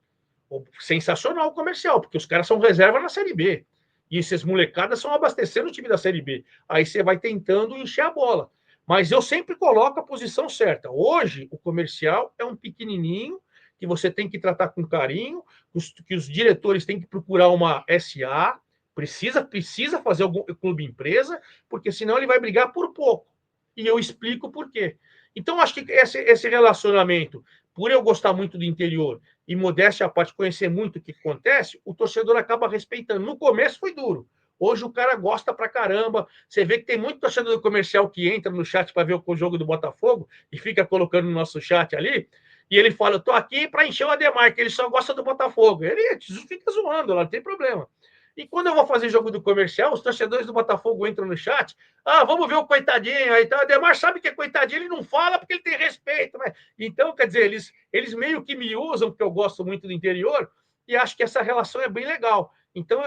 sensacional o Comercial, porque os caras são reserva na Série B. E essas molecadas são abastecendo o time da Série B. Aí você vai tentando encher a bola. Mas eu sempre coloco a posição certa. Hoje, o Comercial é um pequenininho que você tem que tratar com carinho, que os diretores têm que procurar uma SA, precisa fazer algum clube empresa, porque senão ele vai brigar por pouco. E eu explico por quê. Então, acho que esse relacionamento por eu gostar muito do interior e, modéstia à parte, conhecer muito o que acontece, o torcedor acaba respeitando. No começo foi duro. Hoje o cara gosta pra caramba. Você vê que tem muito torcedor comercial que entra no chat para ver o jogo do Botafogo e fica colocando no nosso chat ali. E ele fala: eu tô aqui para encher o Ademar, que ele só gosta do Botafogo. Ele fica zoando lá, não tem problema. E quando eu vou fazer jogo do comercial, os torcedores do Botafogo entram no chat. Ah, vamos ver o coitadinho. Aí, então, o Ademar sabe que é coitadinho, ele não fala porque ele tem respeito. Né? Então, quer dizer, eles meio que me usam, porque eu gosto muito do interior, e acho que essa relação é bem legal. Então,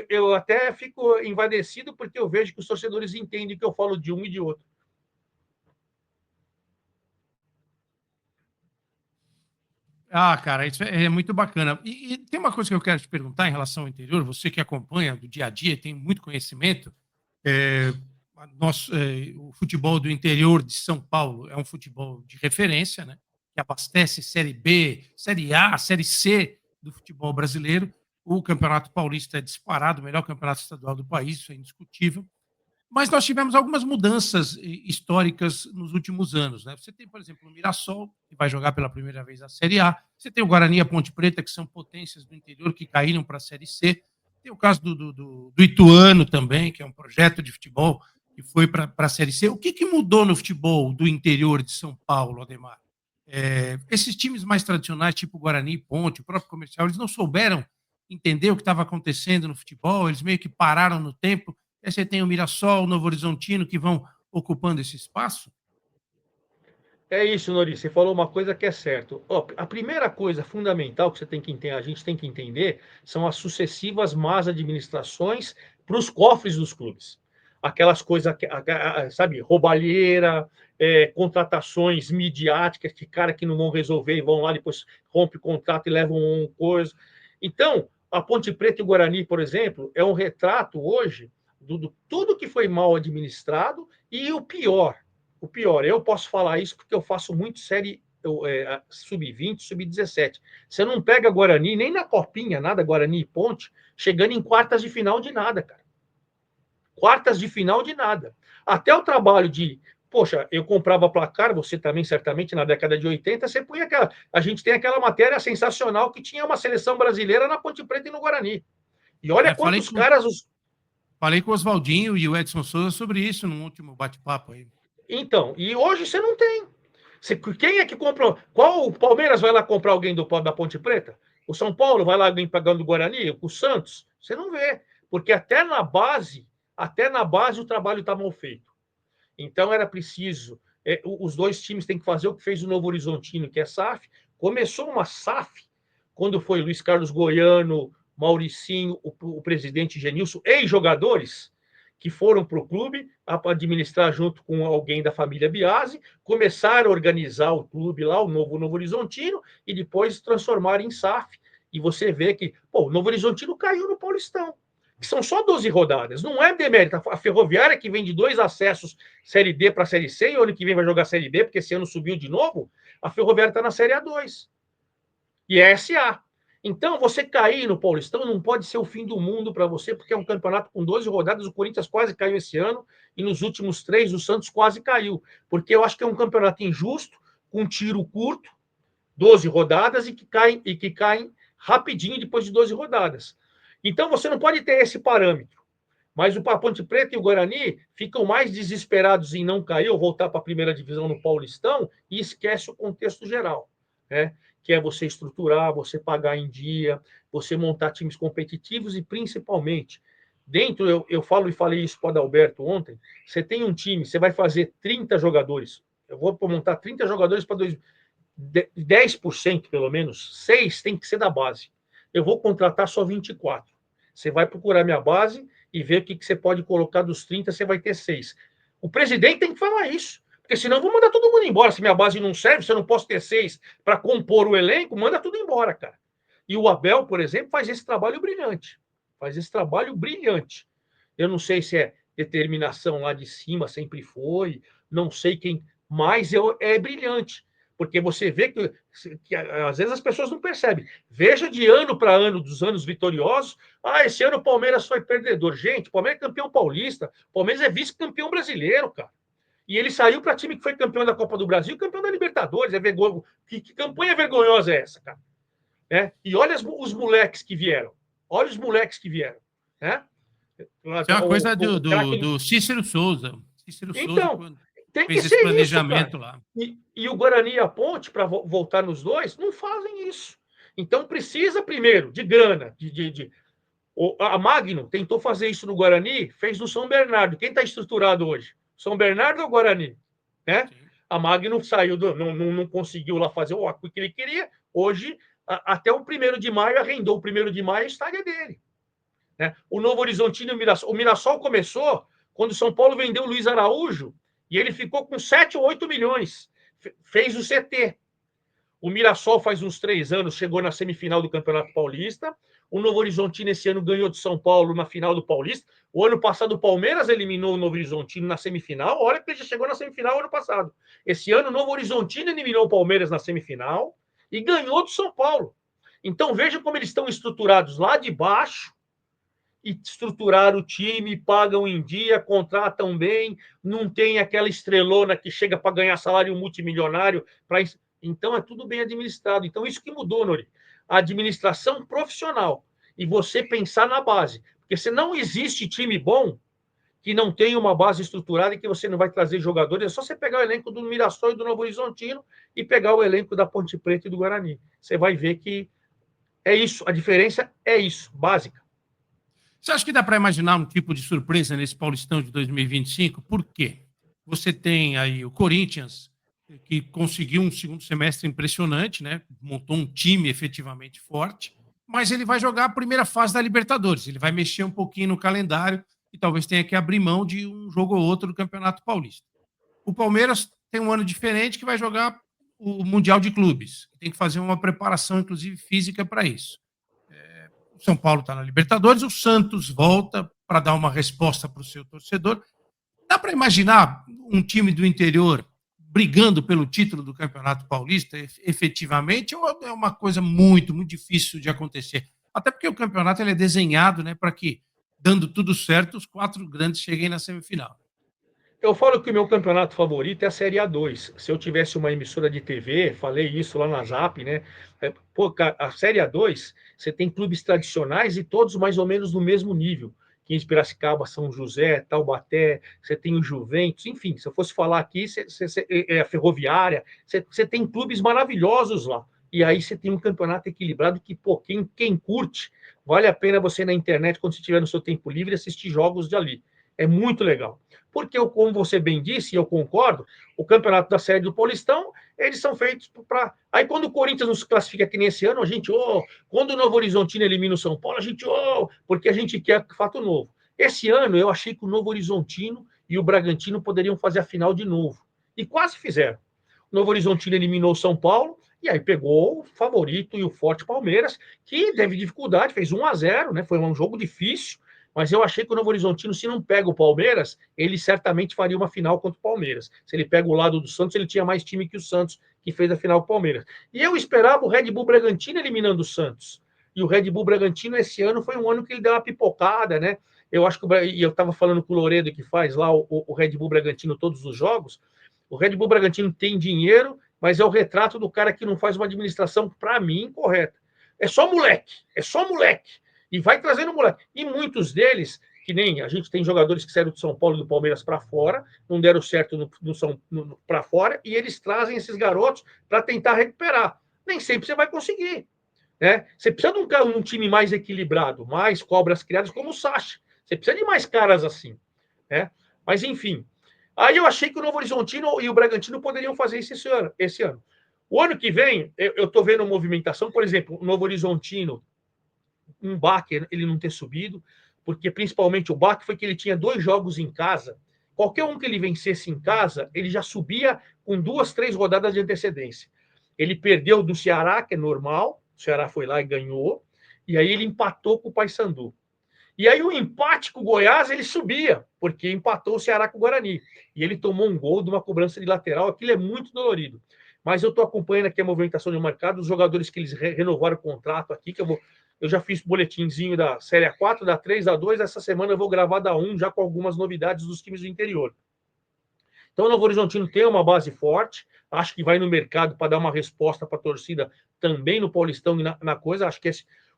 eu até fico envadecido porque eu vejo que os torcedores entendem que eu falo de um e de outro. Ah, cara, isso é muito bacana. E tem uma coisa que eu quero te perguntar em relação ao interior, você que acompanha do dia a dia, tem muito conhecimento. É, o futebol do interior de São Paulo é um futebol de referência, né? Que abastece Série B, Série A, Série C do futebol brasileiro. O Campeonato Paulista é disparado, o melhor campeonato estadual do país, isso é indiscutível. Mas nós tivemos algumas mudanças históricas nos últimos anos. Né? Você tem, por exemplo, o Mirassol, que vai jogar pela primeira vez a Série A. Você tem o Guarani e a Ponte Preta, que são potências do interior que caíram para a Série C. Tem o caso do Ituano também, que é um projeto de futebol que foi para a Série C. O que mudou no futebol do interior de São Paulo, Ademar? Esses times mais tradicionais, tipo Guarani, Ponte, o próprio Comercial, eles não souberam entender o que estava acontecendo no futebol, eles meio que pararam no tempo. Aí você tem o Mirassol, o Novo Horizontino, que vão ocupando esse espaço? É isso, Nori. Você falou uma coisa que é certo. Ó, a primeira coisa fundamental que você tem que entender, a gente tem que entender, são as sucessivas más administrações para os cofres dos clubes. Aquelas coisas, sabe, roubalheira, contratações midiáticas, que cara que não vão resolver e vão lá depois rompe o contrato e levam coisa. Então, a Ponte Preta e o Guarani, por exemplo, é um retrato hoje do tudo que foi mal administrado e o pior, eu posso falar isso porque eu faço muito série sub-20, sub-17. Você não pega Guarani, nem na copinha, nada, Guarani e Ponte, chegando em quartas de final de nada, cara. Quartas de final de nada. Até o trabalho de. Poxa, eu comprava placar, você também, certamente, na década de 80, você punha aquela. A gente tem aquela matéria sensacional que tinha uma seleção brasileira na Ponte Preta e no Guarani. E olha Falei quantos com, caras. falei com o Oswaldinho e o Edson Souza sobre isso no último bate-papo aí. Então, e hoje você não tem. Quem é que comprou? Qual o Palmeiras vai lá comprar alguém da Ponte Preta? O São Paulo vai lá alguém pagando o Guarani? O Santos? Você não vê. Porque até na base o trabalho está mal feito. Então era preciso. Os dois times têm que fazer o que fez o Novo Horizontino, que é SAF. Começou uma SAF quando foi Luiz Carlos Goiano, Mauricinho, o presidente Genilson, ex-jogadores que foram para o clube administrar junto com alguém da família Biasi, começaram a organizar o clube lá, o Novo Horizontino, e depois transformar em SAF. E você vê que o Novo Horizontino caiu no Paulistão, que são só 12 rodadas. Não é demérito. A Ferroviária, que vem de 2 acessos Série D para Série C, e o ano que vem vai jogar Série D, porque esse ano subiu de novo, a Ferroviária está na Série A2. E é SA. Então, você cair no Paulistão não pode ser o fim do mundo para você, porque é um campeonato com 12 rodadas. O Corinthians quase caiu esse ano, e nos últimos 3, o Santos quase caiu. Porque eu acho que é um campeonato injusto, com tiro curto, 12 rodadas, e que caem rapidinho depois de 12 rodadas. Então, você não pode ter esse parâmetro. Mas o Ponte Preta e o Guarani ficam mais desesperados em não cair ou voltar para a primeira divisão no Paulistão e esquece o contexto geral, né? Que é você estruturar, você pagar em dia, você montar times competitivos e, principalmente, dentro, eu falo e falei isso para o Adalberto ontem, você tem um time, você vai fazer 30 jogadores, eu vou montar 30 jogadores para 10% pelo menos, 6 tem que ser da base. Eu vou contratar só 24. Você vai procurar minha base e ver o que você pode colocar dos 30, você vai ter 6. O presidente tem que falar isso. Porque senão eu vou mandar todo mundo embora. Se minha base não serve, se eu não posso ter 6 para compor o elenco, manda tudo embora, cara. E o Abel, por exemplo, faz esse trabalho brilhante. Faz esse trabalho brilhante. Eu não sei se é determinação lá de cima, sempre foi, não sei quem, mas é brilhante. Porque você vê que às vezes as pessoas não percebem. Veja de ano para ano, dos anos vitoriosos, esse ano o Palmeiras foi perdedor. Gente, o Palmeiras é campeão paulista, o Palmeiras é vice-campeão brasileiro, cara. E ele saiu para time que foi campeão da Copa do Brasil, campeão da Libertadores. Que campanha vergonhosa é essa, cara? E olha os moleques que vieram. Olha os moleques que vieram. Né? Isso é uma coisa do Cícero Souza. Cícero Souza, então, quando tem que fez esse ser planejamento isso, lá. E o Guarani e a Ponte, para voltar nos dois, não fazem isso. Então, precisa, primeiro, de grana. A Magno tentou fazer isso no Guarani, fez no São Bernardo. Quem está estruturado hoje? São Bernardo ou Guarani? Né? A Magno saiu, não conseguiu lá fazer o que ele queria. Hoje, até o 1º de maio, arrendou o 1º de maio, a estádio é dele. Né? O Novo Horizontino, o Mirassol começou quando o São Paulo vendeu o Luiz Araújo e ele ficou com 7 ou 8 milhões. Fez o CT. O Mirassol faz uns 3 anos, chegou na semifinal do Campeonato Paulista. O Novo Horizontino esse ano ganhou de São Paulo na final do Paulista. O ano passado o Palmeiras eliminou o Novo Horizontino na semifinal. Olha que ele já chegou na semifinal ano passado. Esse ano o Novo Horizontino eliminou o Palmeiras na semifinal e ganhou do São Paulo. Então veja como eles estão estruturados lá de baixo e estruturar o time, pagam em dia, contratam bem, não tem aquela estrelona que chega para ganhar salário multimilionário. Então, é tudo bem administrado. Então, isso que mudou, Nori. A administração profissional. E você pensar na base. Porque se não existe time bom que não tem uma base estruturada e que você não vai trazer jogadores, é só você pegar o elenco do Mirassol e do Novo Horizontino e pegar o elenco da Ponte Preta e do Guarani. Você vai ver que é isso. A diferença é isso, básica. Você acha que dá para imaginar um tipo de surpresa nesse Paulistão de 2025? Por quê? Você tem aí o Corinthians, que conseguiu um segundo semestre impressionante, né? Montou um time efetivamente forte, mas ele vai jogar a primeira fase da Libertadores. Ele vai mexer um pouquinho no calendário e talvez tenha que abrir mão de um jogo ou outro do Campeonato Paulista. O Palmeiras tem um ano diferente que vai jogar o Mundial de Clubes. Tem que fazer uma preparação, inclusive física, para isso. O São Paulo está na Libertadores, o Santos volta para dar uma resposta para o seu torcedor. Dá para imaginar um time do interior brigando pelo título do Campeonato Paulista, efetivamente, ou é uma coisa muito, muito difícil de acontecer? Até porque o campeonato ele é desenhado, né, para que, dando tudo certo, os 4 grandes cheguem na semifinal. Eu falo que o meu campeonato favorito é a Série A2. Se eu tivesse uma emissora de TV, falei isso lá na Zap, né? A Série A2, você tem clubes tradicionais e todos mais ou menos no mesmo nível. 15 Piracicaba, São José, Taubaté, você tem o Juventus, enfim, se eu fosse falar aqui, a Ferroviária, você tem clubes maravilhosos lá. E aí você tem um campeonato equilibrado que, pô, quem curte, vale a pena você na internet, quando você estiver no seu tempo livre, assistir jogos de ali. É muito legal. Porque, como você bem disse, e eu concordo, o campeonato da Série do Paulistão, eles são feitos para... Aí, quando o Corinthians não se classifica aqui nesse ano, a gente, quando o Novo Horizontino elimina o São Paulo, a gente, porque a gente quer fato novo. Esse ano, eu achei que o Novo Horizontino e o Bragantino poderiam fazer a final de novo. E quase fizeram. O Novo Horizontino eliminou o São Paulo, e aí pegou o favorito e o forte Palmeiras, que teve dificuldade, fez 1-0, né? Foi um jogo difícil, mas eu achei que o Novo Horizontino, se não pega o Palmeiras, ele certamente faria uma final contra o Palmeiras. Se ele pega o lado do Santos, ele tinha mais time que o Santos, que fez a final com o Palmeiras. E eu esperava o Red Bull Bragantino eliminando o Santos. E o Red Bull Bragantino, esse ano, foi um ano que ele deu uma pipocada, né? Eu acho que e eu estava falando com o Loredo, que faz lá o Red Bull Bragantino todos os jogos. O Red Bull Bragantino tem dinheiro, mas é o retrato do cara que não faz uma administração, para mim, correta. É só moleque. E vai trazendo moleque. E muitos deles, que nem a gente tem jogadores que saíram do São Paulo e do Palmeiras para fora, não deram certo para fora, e eles trazem esses garotos para tentar recuperar. Nem sempre você vai conseguir. Né? Você precisa de um time mais equilibrado, mais cobras criadas, como o Sacha. Você precisa de mais caras assim. Né? Mas, enfim. Aí eu achei que o Novo Horizontino e o Bragantino poderiam fazer isso esse ano. O ano que vem, eu estou vendo movimentação, por exemplo, o Novo Horizontino, um baque ele não ter subido, porque principalmente o baque foi que ele tinha 2 jogos em casa. Qualquer um que ele vencesse em casa, ele já subia com 2, 3 rodadas de antecedência. Ele perdeu do Ceará, que é normal, o Ceará foi lá e ganhou, e aí ele empatou com o Paysandu. E aí o empate com o Goiás, ele subia, porque empatou o Ceará com o Guarani. E ele tomou um gol de uma cobrança de lateral, aquilo é muito dolorido. Mas eu estou acompanhando aqui a movimentação do mercado, os jogadores que eles renovaram o contrato aqui, que eu já fiz boletimzinho da Série A4, da 3, da 2, essa semana eu vou gravar da 1, já com algumas novidades dos times do interior. Então, o Novo Horizontino tem uma base forte, acho que vai no mercado para dar uma resposta para a torcida também no Paulistão e na coisa. Acho que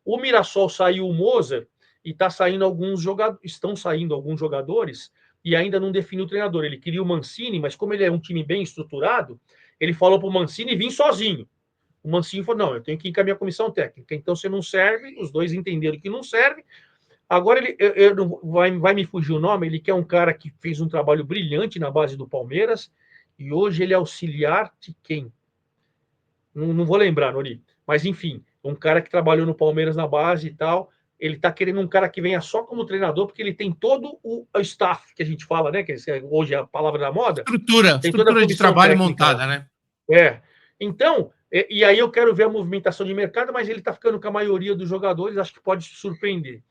o Mirassol saiu o Mozart e tá saindo estão saindo alguns jogadores e ainda não definiu o treinador. Ele queria o Mancini, mas como ele é um time bem estruturado, ele falou para o Mancini vir sozinho. O Mancini falou: não, eu tenho que ir com a minha comissão técnica. Então, você não serve, os dois entenderam que não serve. Agora, vai me fugir o nome, ele quer um cara que fez um trabalho brilhante na base do Palmeiras, e hoje ele é auxiliar de quem? Não vou lembrar, Nori. Mas, enfim, um cara que trabalhou no Palmeiras na base e tal. Ele está querendo um cara que venha só como treinador, porque ele tem todo o staff que a gente fala, né? Que hoje é a palavra da moda. Tem toda a Estrutura de trabalho montada, né? Então, e aí eu quero ver a movimentação de mercado, mas ele está ficando com a maioria dos jogadores, acho que pode surpreender.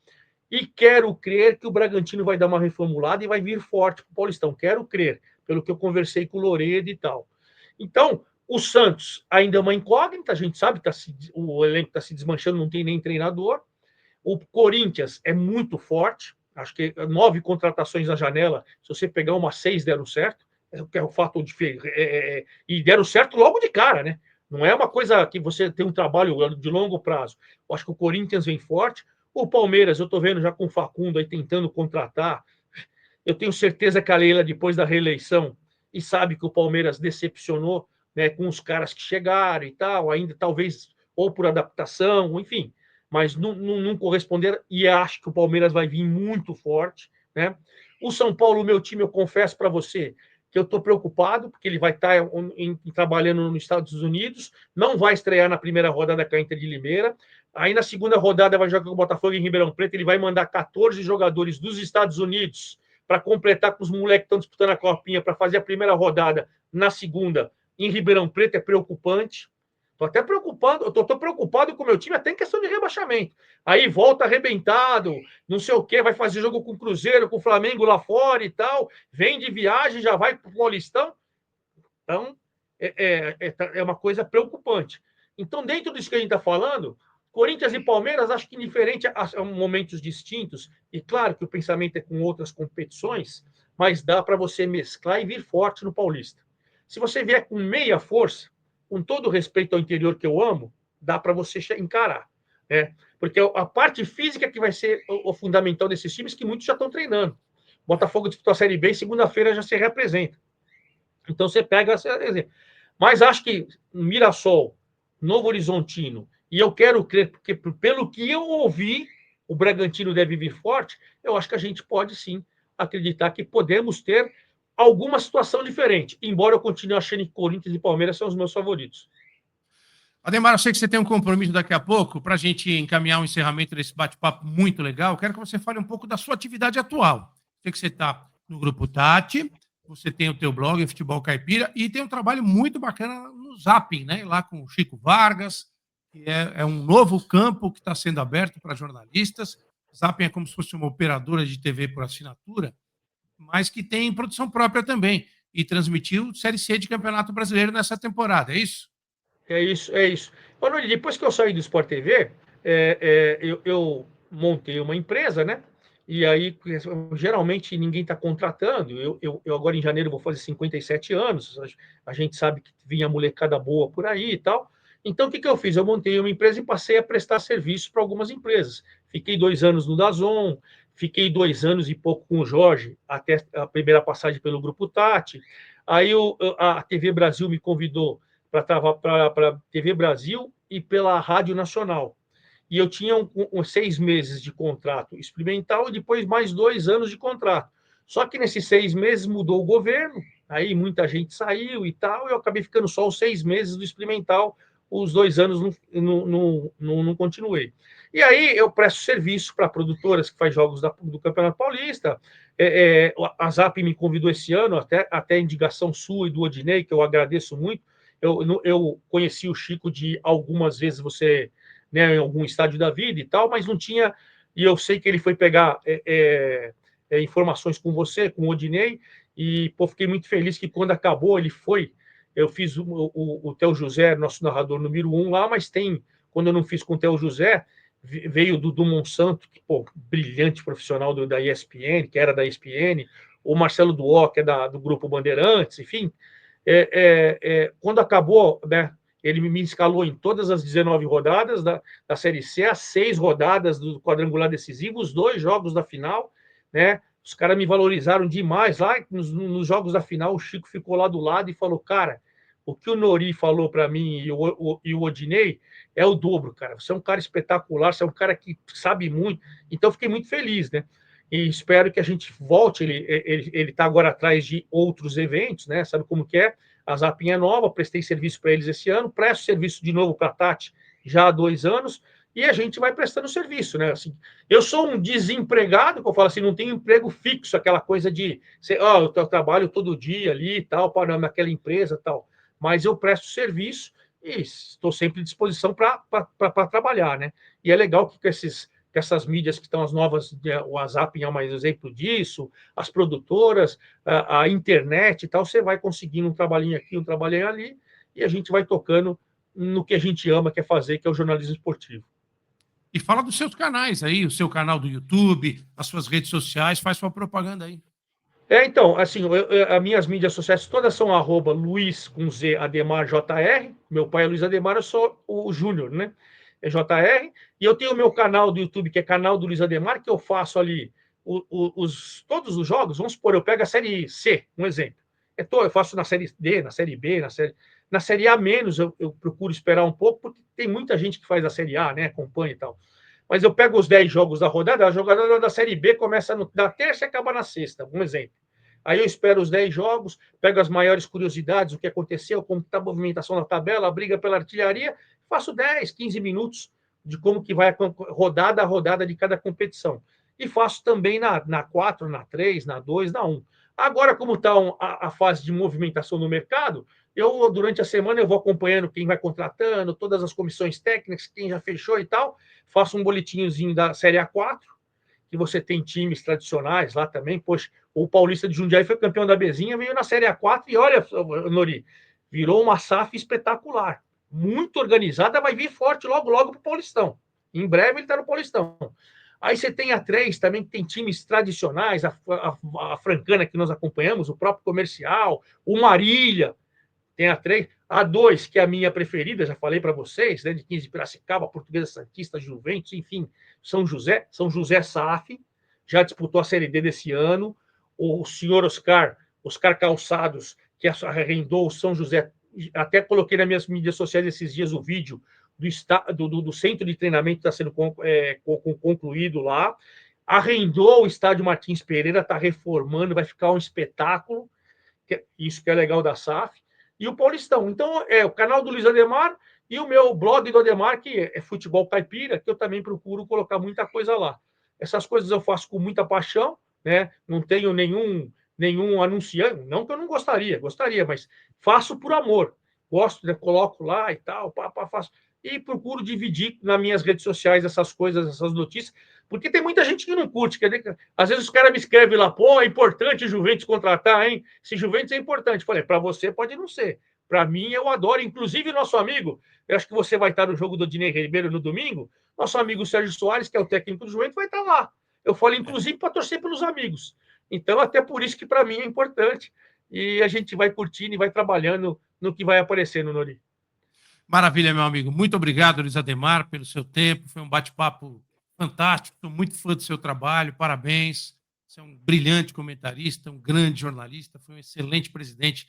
E quero crer que o Bragantino vai dar uma reformulada e vai vir forte para o Paulistão. Quero crer, pelo que eu conversei com o Loredo e tal. Então, o Santos ainda é uma incógnita, a gente sabe, o elenco está se desmanchando, não tem nem treinador. O Corinthians é muito forte, acho que 9 contratações na janela, se você pegar umas 6 deram certo, que é o fato de e deram certo logo de cara, né? Não é uma coisa que você tem um trabalho de longo prazo. Eu acho que o Corinthians vem forte. O Palmeiras, eu estou vendo já com o Facundo aí tentando contratar. Eu tenho certeza que a Leila, depois da reeleição, e sabe que o Palmeiras decepcionou, né, com os caras que chegaram e tal, ainda talvez ou por adaptação, enfim, mas não corresponderam, e acho que o Palmeiras vai vir muito forte, né? O São Paulo, meu time, eu confesso para você que eu estou preocupado, porque ele vai estar trabalhando nos Estados Unidos, não vai estrear na primeira rodada com a Inter de Limeira, aí na segunda rodada vai jogar com o Botafogo em Ribeirão Preto, ele vai mandar 14 jogadores dos Estados Unidos para completar com os moleques que estão disputando a copinha para fazer a primeira rodada na segunda em Ribeirão Preto. É preocupante. Estou até preocupado, estou preocupado com o meu time até em questão de rebaixamento. Aí volta arrebentado, não sei o quê, vai fazer jogo com o Cruzeiro, com o Flamengo lá fora e tal, vem de viagem, já vai para o Paulistão. Então, é uma coisa preocupante. Então, dentro disso que a gente está falando, Corinthians e Palmeiras, acho que indiferente a momentos distintos, e claro que o pensamento é com outras competições, mas dá para você mesclar e vir forte no Paulista. Se você vier com meia força, com todo o respeito ao interior que eu amo, dá para você encarar. Né? Porque a parte física que vai ser o fundamental desses times, que muitos já estão treinando. Botafogo disputou a Série B e segunda-feira já se representa. Então você pega... Mas acho que Mirassol, Novo Horizontino, e eu quero crer, porque pelo que eu ouvi, o Bragantino deve vir forte, eu acho que a gente pode sim acreditar que podemos ter alguma situação diferente, embora eu continue achando que Corinthians e Palmeiras são os meus favoritos. Ademar, eu sei que você tem um compromisso daqui a pouco para a gente encaminhar o encerramento desse bate-papo muito legal. Quero que você fale um pouco da sua atividade atual. Sei que você está no Grupo Tati, você tem o teu blog, Futebol Caipira, e tem um trabalho muito bacana no Zapping, né? Lá com o Chico Vargas, que é um novo campo que está sendo aberto para jornalistas. Zapping é como se fosse uma operadora de TV por assinatura, mas que tem produção própria também, e transmitiu Série C de Campeonato Brasileiro nessa temporada, é isso? É isso, é isso. Olha, depois que eu saí do Sport TV, eu montei uma empresa, né? E aí, geralmente, ninguém está contratando. Eu agora, em janeiro, vou fazer 57 anos. A gente sabe que vinha molecada boa por aí e tal. Então, o que eu fiz? Eu montei uma empresa e passei a prestar serviço para algumas empresas. Fiquei 2 anos no DAZN, fiquei 2 anos e pouco com o Jorge, até a primeira passagem pelo Grupo Tati. Aí a TV Brasil me convidou para a TV Brasil e pela Rádio Nacional. E eu tinha 6 meses de contrato experimental e depois mais 2 anos de contrato. Só que nesses 6 meses mudou o governo, aí muita gente saiu e tal, e eu acabei ficando só os 6 meses do experimental, os 2 anos não continuei. E aí eu presto serviço para produtoras que faz jogos do Campeonato Paulista. A Zap me convidou esse ano, até indicação sua e do Odinei, que eu agradeço muito. Eu conheci o Chico de algumas vezes você, né, em algum estádio da vida e tal, mas não tinha, e eu sei que ele foi pegar informações com você, com o Odinei, e pô, fiquei muito feliz que quando acabou ele foi, eu fiz o Theo José, nosso narrador número 1 lá, mas quando eu não fiz com o Theo José, veio do Monsanto, que, pô, brilhante profissional da ESPN, que era da ESPN, o Marcelo Duó, que é do Grupo Bandeirantes, enfim. Quando acabou, né, ele me escalou em todas as 19 rodadas da Série C, as 6 rodadas do quadrangular decisivo, os 2 jogos da final, né? Os caras me valorizaram demais lá nos jogos da final. O Chico ficou lá do lado e falou: cara, o que o Nori falou para mim e o Odinei é o dobro, cara. Você é um cara espetacular, você é um cara que sabe muito. Então, eu fiquei muito feliz, né? E espero que a gente volte. Ele está agora atrás de outros eventos, né? Sabe como que é? A Zapinha é nova, prestei serviço para eles esse ano, presto serviço de novo para a Tati já há 2 anos, e a gente vai prestando serviço, né? Assim, eu sou um desempregado, que eu falo assim, não tenho emprego fixo, aquela coisa de, eu trabalho todo dia ali e tal, para naquela empresa e tal, mas eu presto serviço e estou sempre à disposição para trabalhar, né? E é legal que essas mídias que estão as novas, o WhatsApp é um exemplo disso, as produtoras, a internet e tal, você vai conseguindo um trabalhinho aqui, um trabalhinho ali, e a gente vai tocando no que a gente ama, que é fazer, que é o jornalismo esportivo. E fala dos seus canais aí, o seu canal do YouTube, as suas redes sociais, faz sua propaganda aí. Então, assim, as minhas mídias sociais todas são @Luiz com Z Ademar JR. Meu pai é Luiz Ademar, eu sou o Júnior, né? É JR. E eu tenho o meu canal do YouTube, que é canal do Luiz Ademar, que eu faço ali todos os jogos. Vamos supor, eu pego a série C, um exemplo. Eu faço na série D, na série B, na série A menos, eu procuro esperar um pouco, porque tem muita gente que faz a série A, né? Acompanha e tal. Mas eu pego os 10 jogos da rodada, a jogada da série B começa na terça e acaba na sexta, um exemplo. Aí eu espero os 10 jogos, pego as maiores curiosidades, o que aconteceu, como está a movimentação na tabela, a briga pela artilharia, faço 10, 15 minutos de como que vai rodada a rodada de cada competição. E faço também na 4, na 3, na 2, na 1. Agora, como está a fase de movimentação no mercado, durante a semana, eu vou acompanhando quem vai contratando, todas as comissões técnicas, quem já fechou e tal, faço um boletinhozinho da Série A4, que você tem times tradicionais lá também. Poxa, o Paulista de Jundiaí foi campeão da Bezinha, veio na Série A4 e olha, Nori, virou uma SAF espetacular. Muito organizada, vai vir forte logo, logo para o Paulistão. Em breve ele está no Paulistão. Aí você tem a 3 também, que tem times tradicionais, a Francana que nós acompanhamos, o próprio Comercial, o Marília, tem a 3, a 2, que é a minha preferida, já falei para vocês, né, de 15 de Piracicaba, Portuguesa Santista, Juventus, enfim, São José SAF, já disputou a Série D desse ano, o senhor Oscar Calçados, que arrendou o São José, até coloquei nas minhas mídias sociais esses dias o vídeo do centro de treinamento que está sendo concluído lá, arrendou o estádio Martins Pereira, está reformando, vai ficar um espetáculo, isso que é legal da SAF, e o Paulistão. Então, é o canal do Luiz Ademar e o meu blog do Ademar, que é Futebol Caipira, que eu também procuro colocar muita coisa lá. Essas coisas eu faço com muita paixão, né? Não tenho nenhum anunciante, não que eu não gostaria, mas faço por amor. Gosto, né? Coloco lá e tal, faço. E procuro dividir nas minhas redes sociais essas coisas, essas notícias, porque tem muita gente que não curte. Às vezes os caras me escrevem lá, pô, é importante o Juventus contratar, hein? Se Juventus é importante. Falei, para você pode não ser. Para mim, eu adoro. Inclusive, nosso amigo, eu acho que você vai estar no jogo do Odinei Ribeiro no domingo. Nosso amigo Sérgio Soares, que é o técnico do Juventus, vai estar lá. Eu falo, inclusive, para torcer pelos amigos. Então, até por isso que para mim é importante. E a gente vai curtindo e vai trabalhando no que vai aparecendo, Nori. Maravilha, meu amigo. Muito obrigado, Luiz Ademar, pelo seu tempo. Foi um bate-papo fantástico. Estou muito fã do seu trabalho. Parabéns. Você é um brilhante comentarista, um grande jornalista. Foi um excelente presidente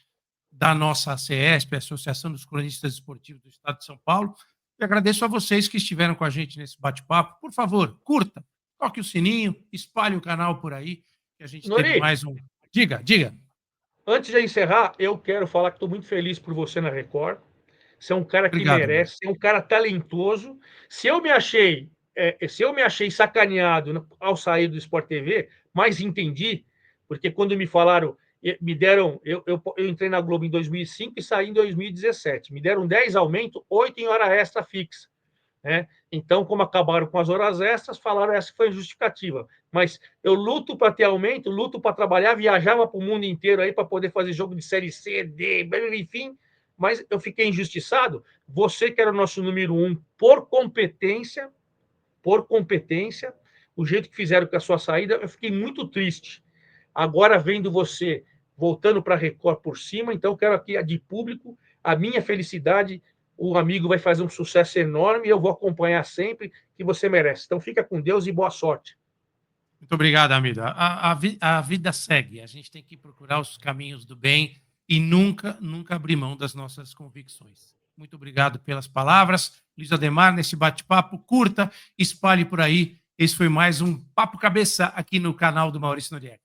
da nossa ACESP, Associação dos Cronistas Esportivos do Estado de São Paulo. E agradeço a vocês que estiveram com a gente nesse bate-papo. Por favor, curta, toque o sininho, espalhe o canal por aí, que a gente teve Nori, mais um. Diga. antes de encerrar, eu quero falar que estou muito feliz por você na Record. Você é um cara que Obrigado, amigo. merece, você é um cara talentoso. Se eu me achei sacaneado ao sair do Sport TV, mas entendi, porque quando me falaram, me deram, eu entrei na Globo em 2005 e saí em 2017. Me deram 10 aumentos, 8 em hora extra fixa. Né? Então, como acabaram com as horas extras, falaram essa foi a justificativa. Mas eu luto para ter aumento, luto para trabalhar, viajava para o mundo inteiro aí para poder fazer jogo de série C, D, enfim, mas eu fiquei injustiçado. Você que era o nosso número 1 por competência, o jeito que fizeram com a sua saída, eu fiquei muito triste. agora vendo você voltando para a Record por cima, então quero aqui de público a minha felicidade. O amigo vai fazer um sucesso enorme e eu vou acompanhar sempre, que você merece. Então fica com Deus e boa sorte. Muito obrigado, amigo. A vida segue. A gente tem que procurar os caminhos do bem e nunca abrir mão das nossas convicções. Muito obrigado pelas palavras. Luiz Ademar, nesse bate-papo, curta, espalhe por aí. Esse foi mais um Papo Cabeça aqui no canal do Maurício Noriega.